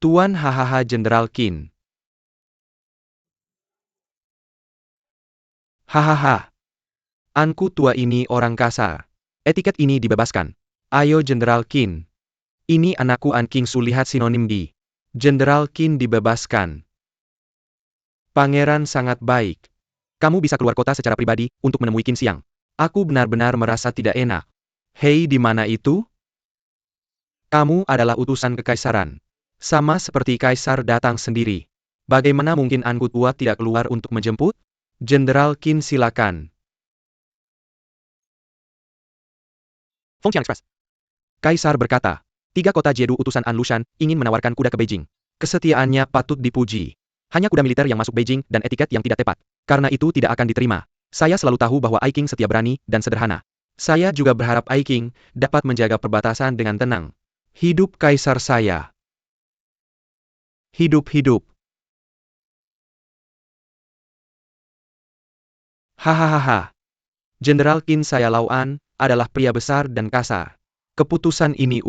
Tuan hahaha Jenderal Qin. Hahaha. Anku tua ini orang kasar. Etiket ini dibebaskan. Ayo Jenderal Qin. Ini anakku An Qingsu, lihat sinonim di. Jenderal Qin dibebaskan. Pangeran sangat baik. Kamu bisa keluar kota secara pribadi untuk menemui Qin Xiang. Aku benar-benar merasa tidak enak. Hei, di mana itu? Kamu adalah utusan kekaisaran. Sama seperti kaisar datang sendiri. Bagaimana mungkin anku tua tidak keluar untuk menjemput? Jenderal Qin, silakan. Fengqiang Express. Kaisar berkata, 3 kota Jedu utusan An Lushan ingin menawarkan kuda ke Beijing. Kesetiaannya patut dipuji. Hanya kuda militer yang masuk Beijing dan etiket yang tidak tepat. Karena itu tidak akan diterima. Saya selalu tahu bahwa Ai Qing setia, berani, dan sederhana. Saya juga berharap Ai Qing dapat menjaga perbatasan dengan tenang. Hidup kaisar saya. Hidup-hidup. Hahaha. Jenderal Qin, saya Lau An, adalah pria besar dan kasar. Keputusan ini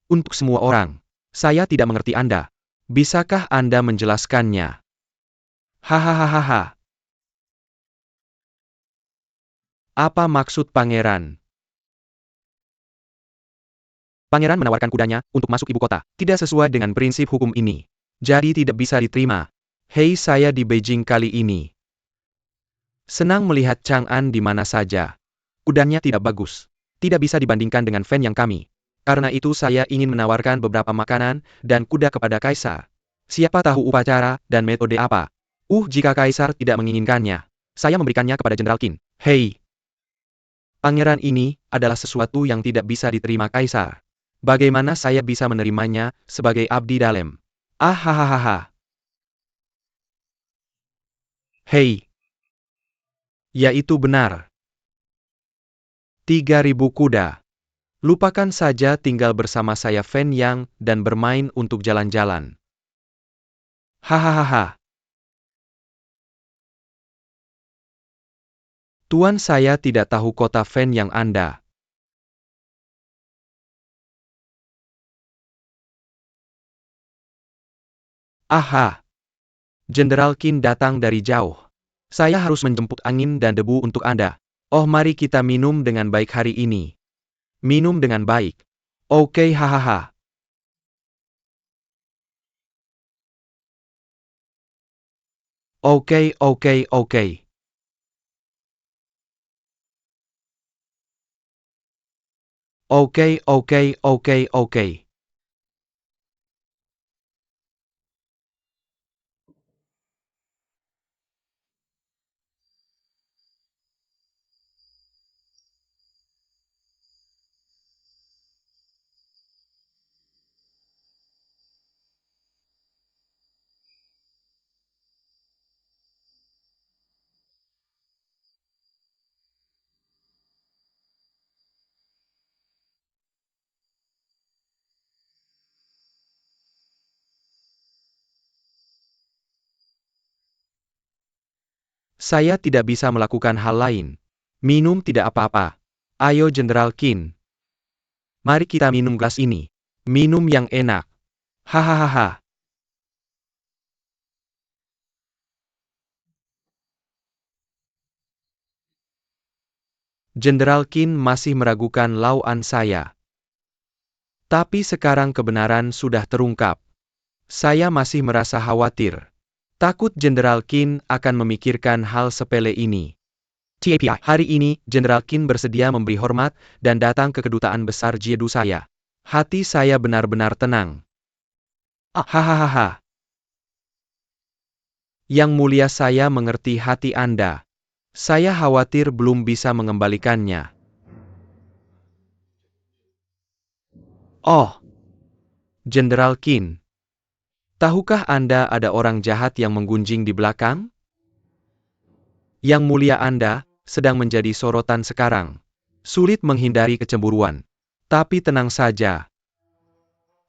untuk semua orang. Saya tidak mengerti Anda. Bisakah Anda menjelaskannya? Hahaha. Apa maksud pangeran? Pangeran menawarkan kudanya untuk masuk ibu kota. Tidak sesuai dengan prinsip hukum ini. Jadi tidak bisa diterima. Hei, saya di Beijing kali ini. Senang melihat Chang'an di mana saja. Kudanya tidak bagus. Tidak bisa dibandingkan dengan fan yang kami. Karena itu saya ingin menawarkan beberapa makanan dan kuda kepada kaisar. Siapa tahu upacara dan metode apa? Jika kaisar tidak menginginkannya, saya memberikannya kepada Jenderal Qin. Hei! Pangeran ini adalah sesuatu yang tidak bisa diterima kaisar. Bagaimana saya bisa menerimanya sebagai abdi dalam? Hahaha. Hei! Ya, itu benar. 3.000 kuda. Lupakan saja tinggal bersama saya Fan Yang dan bermain untuk jalan-jalan. Hahaha. Tuan, saya tidak tahu kota Fan yang Anda. Aha. Jenderal Qin datang dari jauh. Saya harus menjemput angin dan debu untuk Anda. Oh, mari kita minum dengan baik hari ini. Minum dengan baik. Oke, hahaha. Oke. Oke. Saya tidak bisa melakukan hal lain. Minum tidak apa-apa. Ayo Jenderal Qin. Mari kita minum gelas ini. Minum yang enak. Hahaha. Jenderal Qin masih meragukan Lau An saya. Tapi sekarang kebenaran sudah terungkap. Saya masih merasa khawatir. Takut Jenderal Qin akan memikirkan hal sepele ini. TAPI, hari ini, Jenderal Qin bersedia memberi hormat dan datang ke kedutaan besar Jedu saya. Hati saya benar-benar tenang. Hahaha. Yang mulia, saya mengerti hati Anda. Saya khawatir belum bisa mengembalikannya. Oh, Jenderal Qin. Tahukah Anda ada orang jahat yang menggunjing di belakang? Yang mulia, Anda sedang menjadi sorotan sekarang. Sulit menghindari kecemburuan. Tapi tenang saja.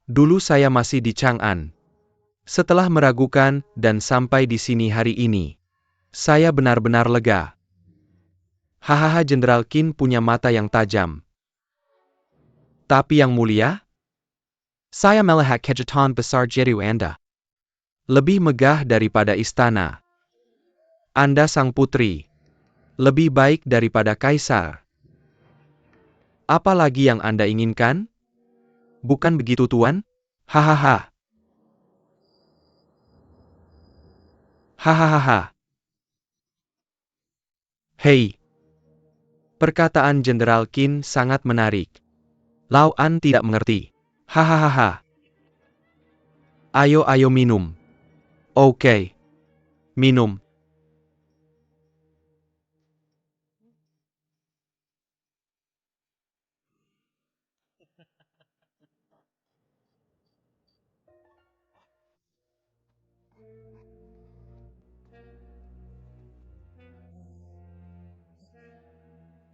Dulu saya masih di Chang'an. Setelah meragukan dan sampai di sini hari ini, saya benar-benar lega. Hahaha, Jenderal Qin punya mata yang tajam. Tapi yang mulia, saya melihat kejahatan besar jiru Anda. Lebih megah daripada istana. Anda sang putri. Lebih baik daripada kaisar. Apa lagi yang Anda inginkan? Bukan begitu, Tuan? Hahaha. Hahaha. Hei. Perkataan Jenderal Qin sangat menarik. Lao An tidak mengerti. Hahaha. Ayo minum. Oke. Minum.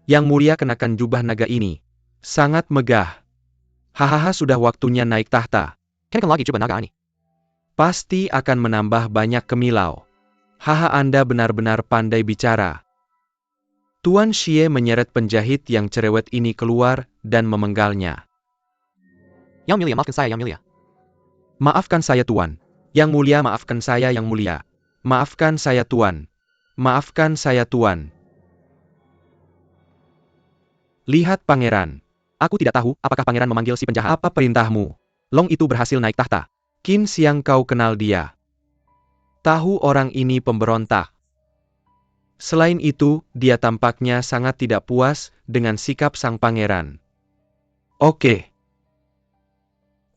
Yang mulia kenakan jubah naga ini. Sangat megah. Hahaha, sudah waktunya naik tahta. Kenakan lagi jubah naga ini. Pasti akan menambah banyak kemilau. Haha, Anda benar-benar pandai bicara. Tuan Xie menyeret penjahit yang cerewet ini keluar dan memenggalnya. Yang mulia, maafkan saya, yang mulia. Maafkan saya, Tuan. Yang mulia, maafkan saya, yang mulia. Maafkan saya, Tuan. Maafkan saya, Tuan. Lihat, Pangeran. Aku tidak tahu apakah Pangeran memanggil si penjahat. Apa perintahmu? Long itu berhasil naik tahta. Qin Xiang, kau kenal dia. Tahu orang ini pemberontak. Selain itu, dia tampaknya sangat tidak puas dengan sikap sang pangeran. Oke.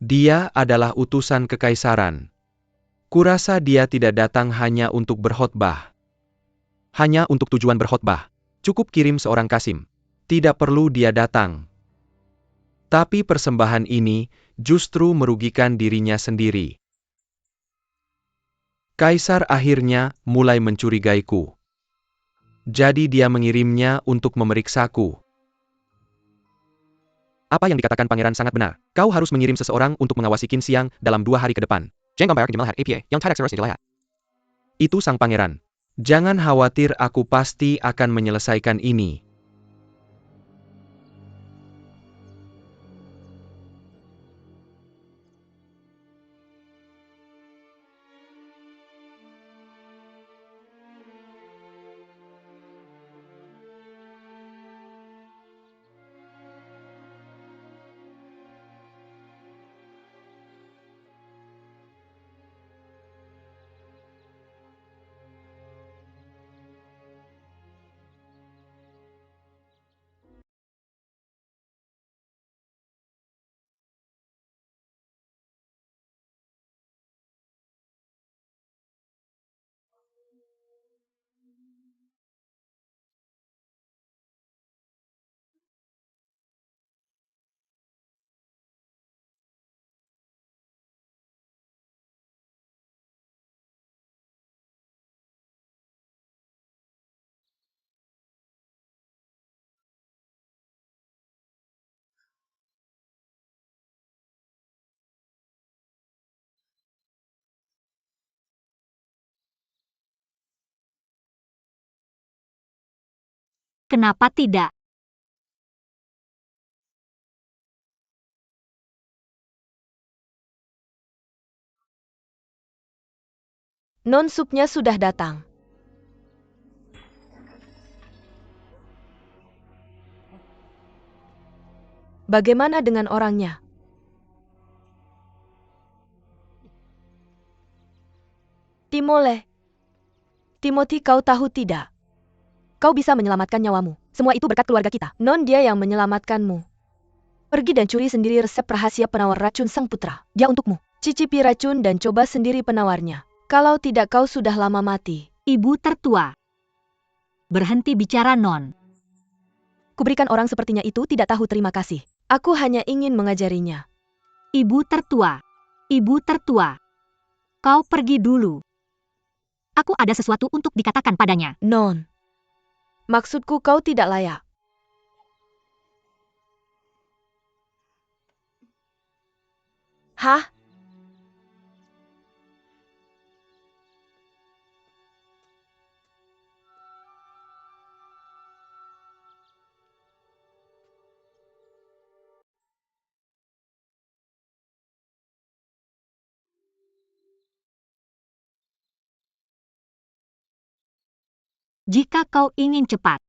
Dia adalah utusan kekaisaran. Kurasa dia tidak datang hanya untuk berkhotbah. Hanya untuk tujuan berkhotbah. Cukup kirim seorang kasim. Tidak perlu dia datang. Tapi persembahan ini justru merugikan dirinya sendiri. Kaisar akhirnya mulai mencurigaiku. Jadi dia mengirimnya untuk memeriksaku. Apa yang dikatakan pangeran sangat benar. Kau harus mengirim seseorang untuk mengawasi Qin Xiang dalam 2 hari ke depan. Itu sang pangeran. Jangan khawatir, aku pasti akan menyelesaikan ini.
Kenapa tidak?
Non supnya sudah datang. Bagaimana dengan orangnya? Timothy, kau tahu tidak? Kau bisa menyelamatkan nyawamu. Semua itu berkat keluarga kita. Non dia yang menyelamatkanmu. Pergi dan curi sendiri resep rahasia penawar racun sang putra. Dia untukmu. Cicipi racun dan coba sendiri penawarnya. Kalau tidak kau sudah lama mati.
Ibu tertua. Berhenti bicara, Non.
Kuberikan orang sepertinya itu tidak tahu terima kasih. Aku hanya ingin mengajarinya.
Ibu tertua. Ibu tertua. kau pergi dulu. Aku ada sesuatu untuk dikatakan padanya.
Non. Maksudku kau tidak layak. Hah?
Jika kau ingin cepat,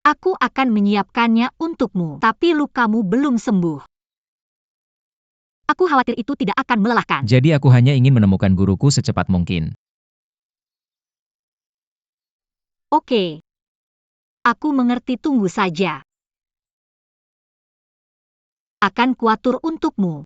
aku akan menyiapkannya untukmu. Tapi lukamu belum sembuh. Aku khawatir itu tidak akan melelahkan.
Jadi aku hanya ingin menemukan guruku secepat mungkin.
Oke. Aku mengerti, tunggu saja. Akan kuatur untukmu.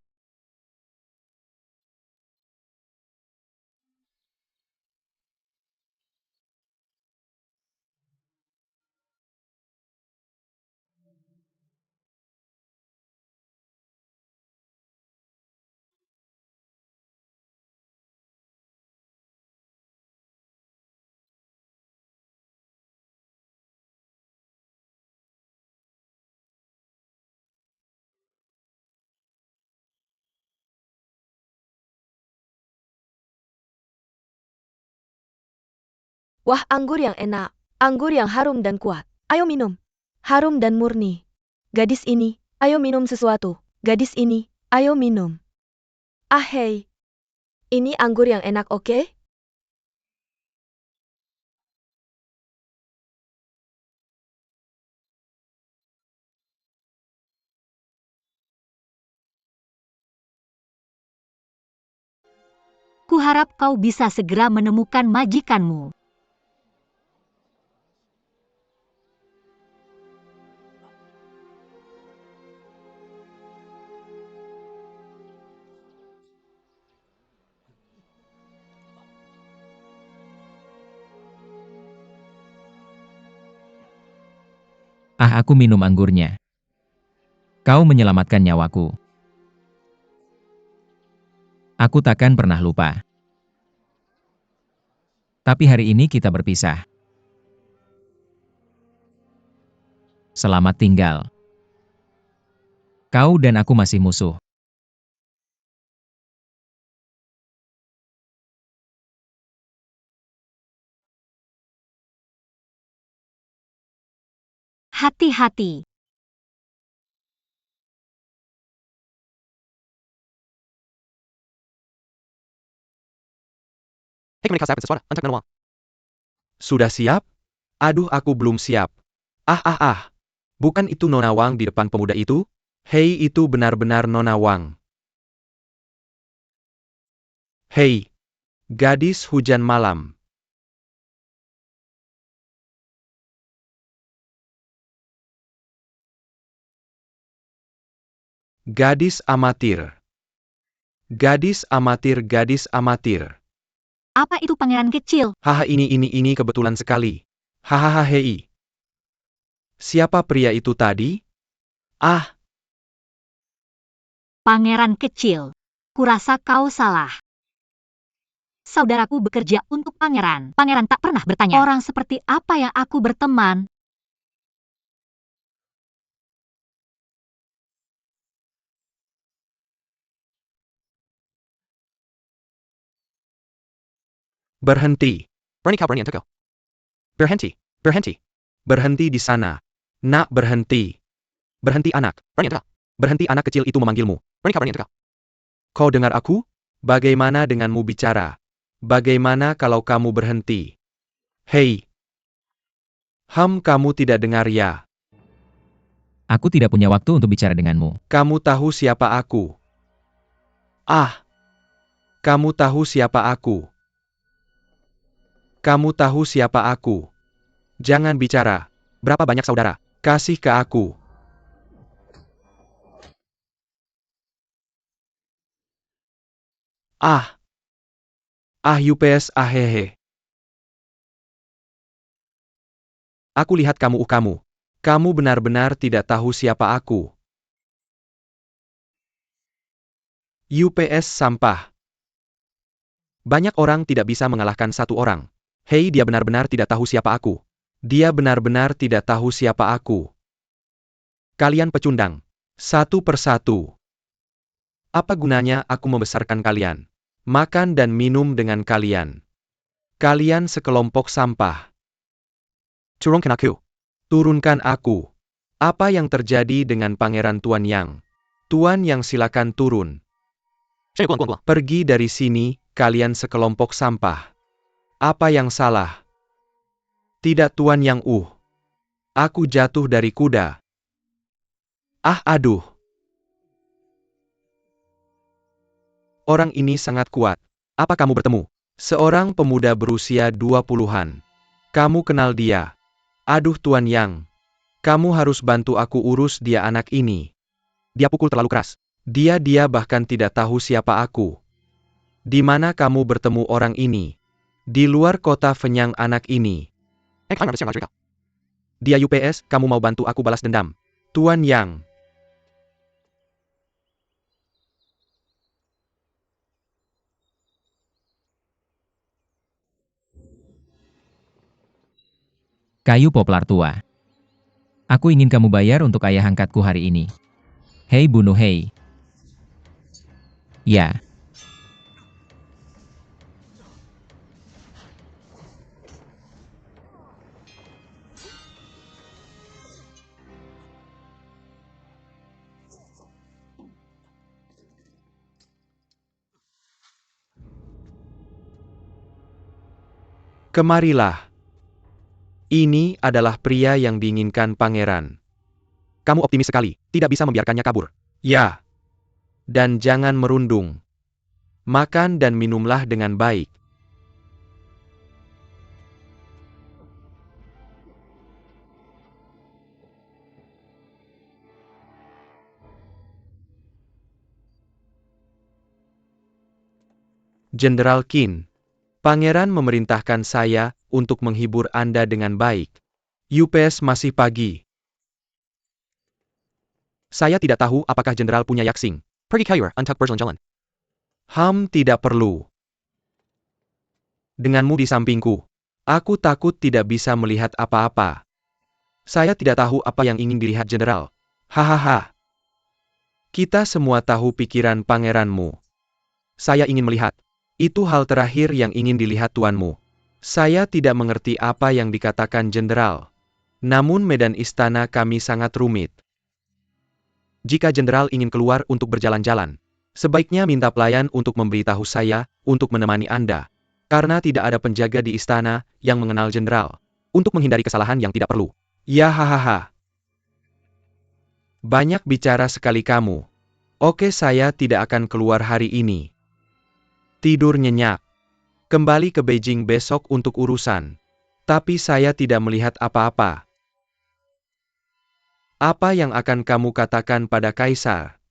Wah, anggur yang enak. Anggur yang harum dan kuat. Ayo minum. Harum dan murni. Gadis ini, ayo minum sesuatu. Gadis ini, ayo minum. Ah hei. Ini anggur yang enak, oke?
Kuharap kau bisa segera menemukan majikanmu.
Ah, aku minum anggurnya. Kau menyelamatkan nyawaku. Aku takkan pernah lupa. Tapi hari ini kita berpisah. Selamat tinggal. Kau dan aku masih musuh.
Hati-hati.
Sudah siap? Aduh, aku belum siap. Ah. Bukan itu Nona Wang di depan pemuda itu? Hei, itu benar-benar Nona Wang. Hei, gadis hujan malam. Gadis amatir. Gadis amatir, gadis amatir.
Apa itu pangeran kecil?
Haha, ini kebetulan sekali. Hahaha, hei. Siapa pria itu tadi? Ah,
Pangeran kecil. Kurasa kau salah. Saudaraku bekerja untuk pangeran. Pangeran tak pernah bertanya, orang seperti apa yang aku berteman.
berhenti. Berhenti. Berhenti di sana. Nak, berhenti. Berhenti anak. Berhenti, anak kecil itu memanggilmu. Kau dengar aku? Bagaimana denganmu bicara? Bagaimana kalau kamu berhenti? Hei. Kamu tidak dengar ya?
Aku tidak punya waktu untuk bicara denganmu.
Kamu tahu siapa aku? Ah. Kamu tahu siapa aku? Kamu tahu siapa aku? Jangan bicara. Berapa banyak saudara? Kasih ke aku. Ah. UPS, hehe. Aku lihat kamu. Kamu benar-benar tidak tahu siapa aku. UPS sampah. Banyak orang tidak bisa mengalahkan satu orang. Hei, dia benar-benar tidak tahu siapa aku. Dia benar-benar tidak tahu siapa aku. Kalian pecundang. Satu persatu. Apa gunanya aku membesarkan kalian? Makan dan minum dengan kalian. Kalian sekelompok sampah. Turunkan aku. Turunkan aku. Apa yang terjadi dengan Pangeran Tuan Yang? Tuan Yang, silakan turun. Pergi dari sini, kalian sekelompok sampah. Apa yang salah? Tidak, Tuan Yang. Aku jatuh dari kuda. Ah, aduh. Orang ini sangat kuat. Apa kamu bertemu? Seorang pemuda berusia 20-an. Kamu kenal dia? Aduh, Tuan Yang. Kamu harus bantu aku urus dia, anak ini. Dia pukul terlalu keras. Dia bahkan tidak tahu siapa aku. Di mana kamu bertemu orang ini? Di luar kota Fenyang, anak ini. Dia UPS, kamu mau bantu aku balas dendam? Tuan Yang.
Kayu poplar tua. Aku ingin kamu bayar untuk ayah angkatku hari ini. Hei, bunuh hei. Ya.
Kemarilah. Ini adalah pria yang diinginkan pangeran. Kamu optimis sekali, tidak bisa membiarkannya kabur. Ya. Dan jangan merundung. Makan dan minumlah dengan baik. Jenderal Qin. Pangeran memerintahkan saya untuk menghibur Anda dengan baik. UPS masih pagi. Saya tidak tahu apakah Jenderal punya yaksing. Pergi kayu, antak berjalan-jalan. Tidak perlu. Denganmu di sampingku. Aku takut tidak bisa melihat apa-apa. Saya tidak tahu apa yang ingin dilihat Jenderal. Hahaha. Kita semua tahu pikiran pangeranmu. Saya ingin melihat. Itu hal terakhir yang ingin dilihat tuanmu. Saya tidak mengerti apa yang dikatakan Jenderal. Namun medan istana kami sangat rumit. Jika Jenderal ingin keluar untuk berjalan-jalan, sebaiknya minta pelayan untuk memberitahu saya, untuk menemani Anda. Karena tidak ada penjaga di istana yang mengenal Jenderal. Untuk menghindari kesalahan yang tidak perlu. Ya, hahaha. Banyak bicara sekali kamu. Oke, saya tidak akan keluar hari ini. Tidur nyenyak. Kembali ke Beijing besok untuk urusan. Tapi saya tidak melihat apa-apa. Apa yang akan kamu katakan pada Kaisar?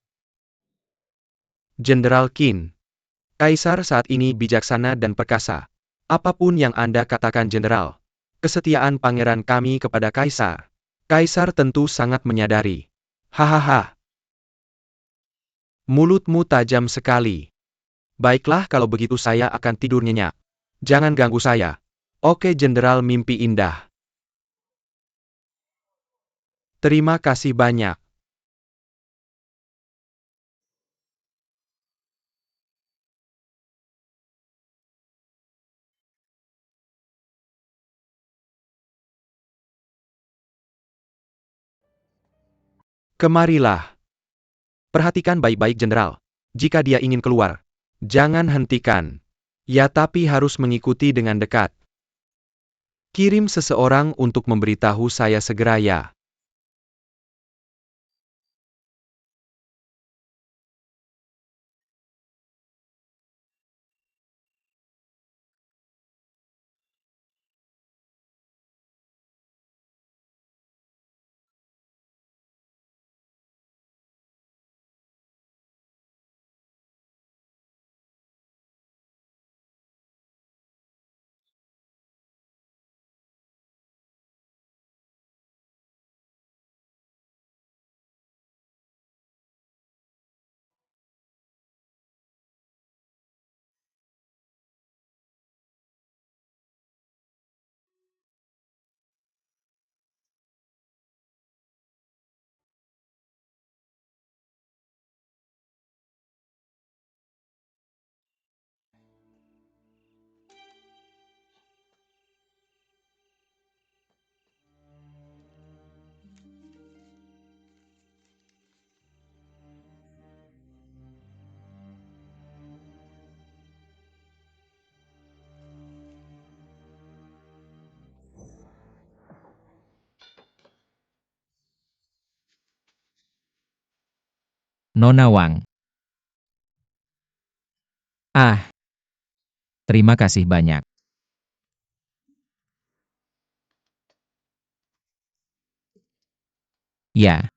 Jenderal Qin. Kaisar saat ini bijaksana dan perkasa. Apapun yang Anda katakan, Jenderal. Kesetiaan pangeran kami kepada Kaisar. Kaisar tentu sangat menyadari. Hahaha. Mulutmu tajam sekali. Baiklah, kalau begitu saya akan tidur nyenyak. Jangan ganggu saya. Oke, Jenderal, mimpi indah. Terima kasih banyak. Kemarilah. Perhatikan baik-baik, Jenderal. Jika dia ingin keluar, jangan hentikan. Ya, tapi harus mengikuti dengan dekat. Kirim seseorang untuk memberitahu saya segera, ya.
Nona Wang. Ah, terima kasih banyak. Ya,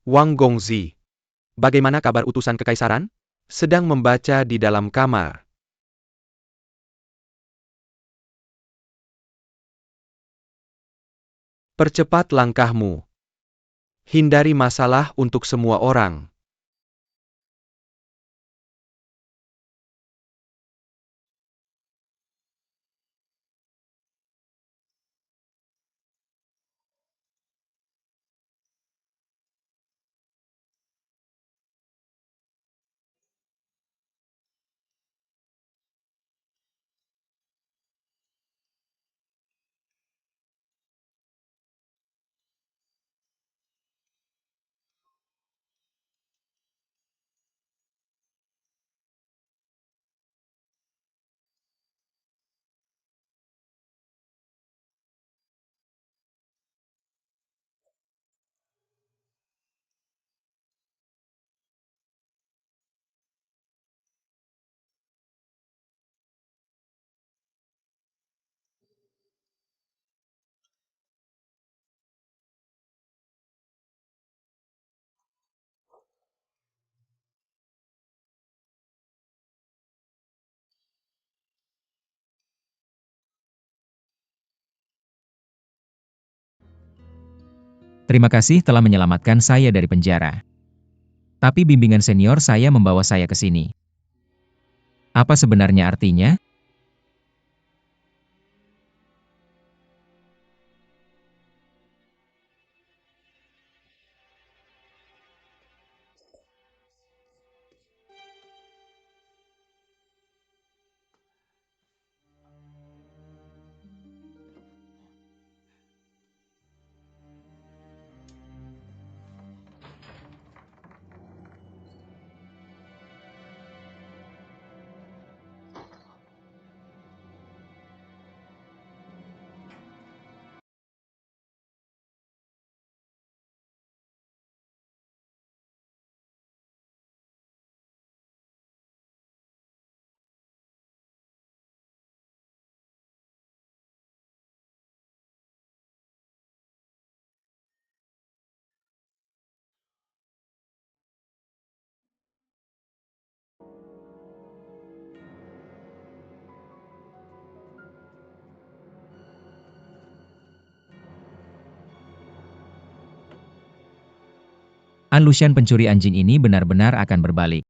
Wang Gongzi. Bagaimana kabar utusan kekaisaran? Sedang membaca di dalam kamar. Percepat langkahmu. Hindari masalah untuk semua orang.
terima kasih telah menyelamatkan saya dari penjara. Tapi bimbingan senior saya membawa saya ke sini. Apa sebenarnya artinya? An Lushan pencuri anjing ini benar-benar akan berbalik.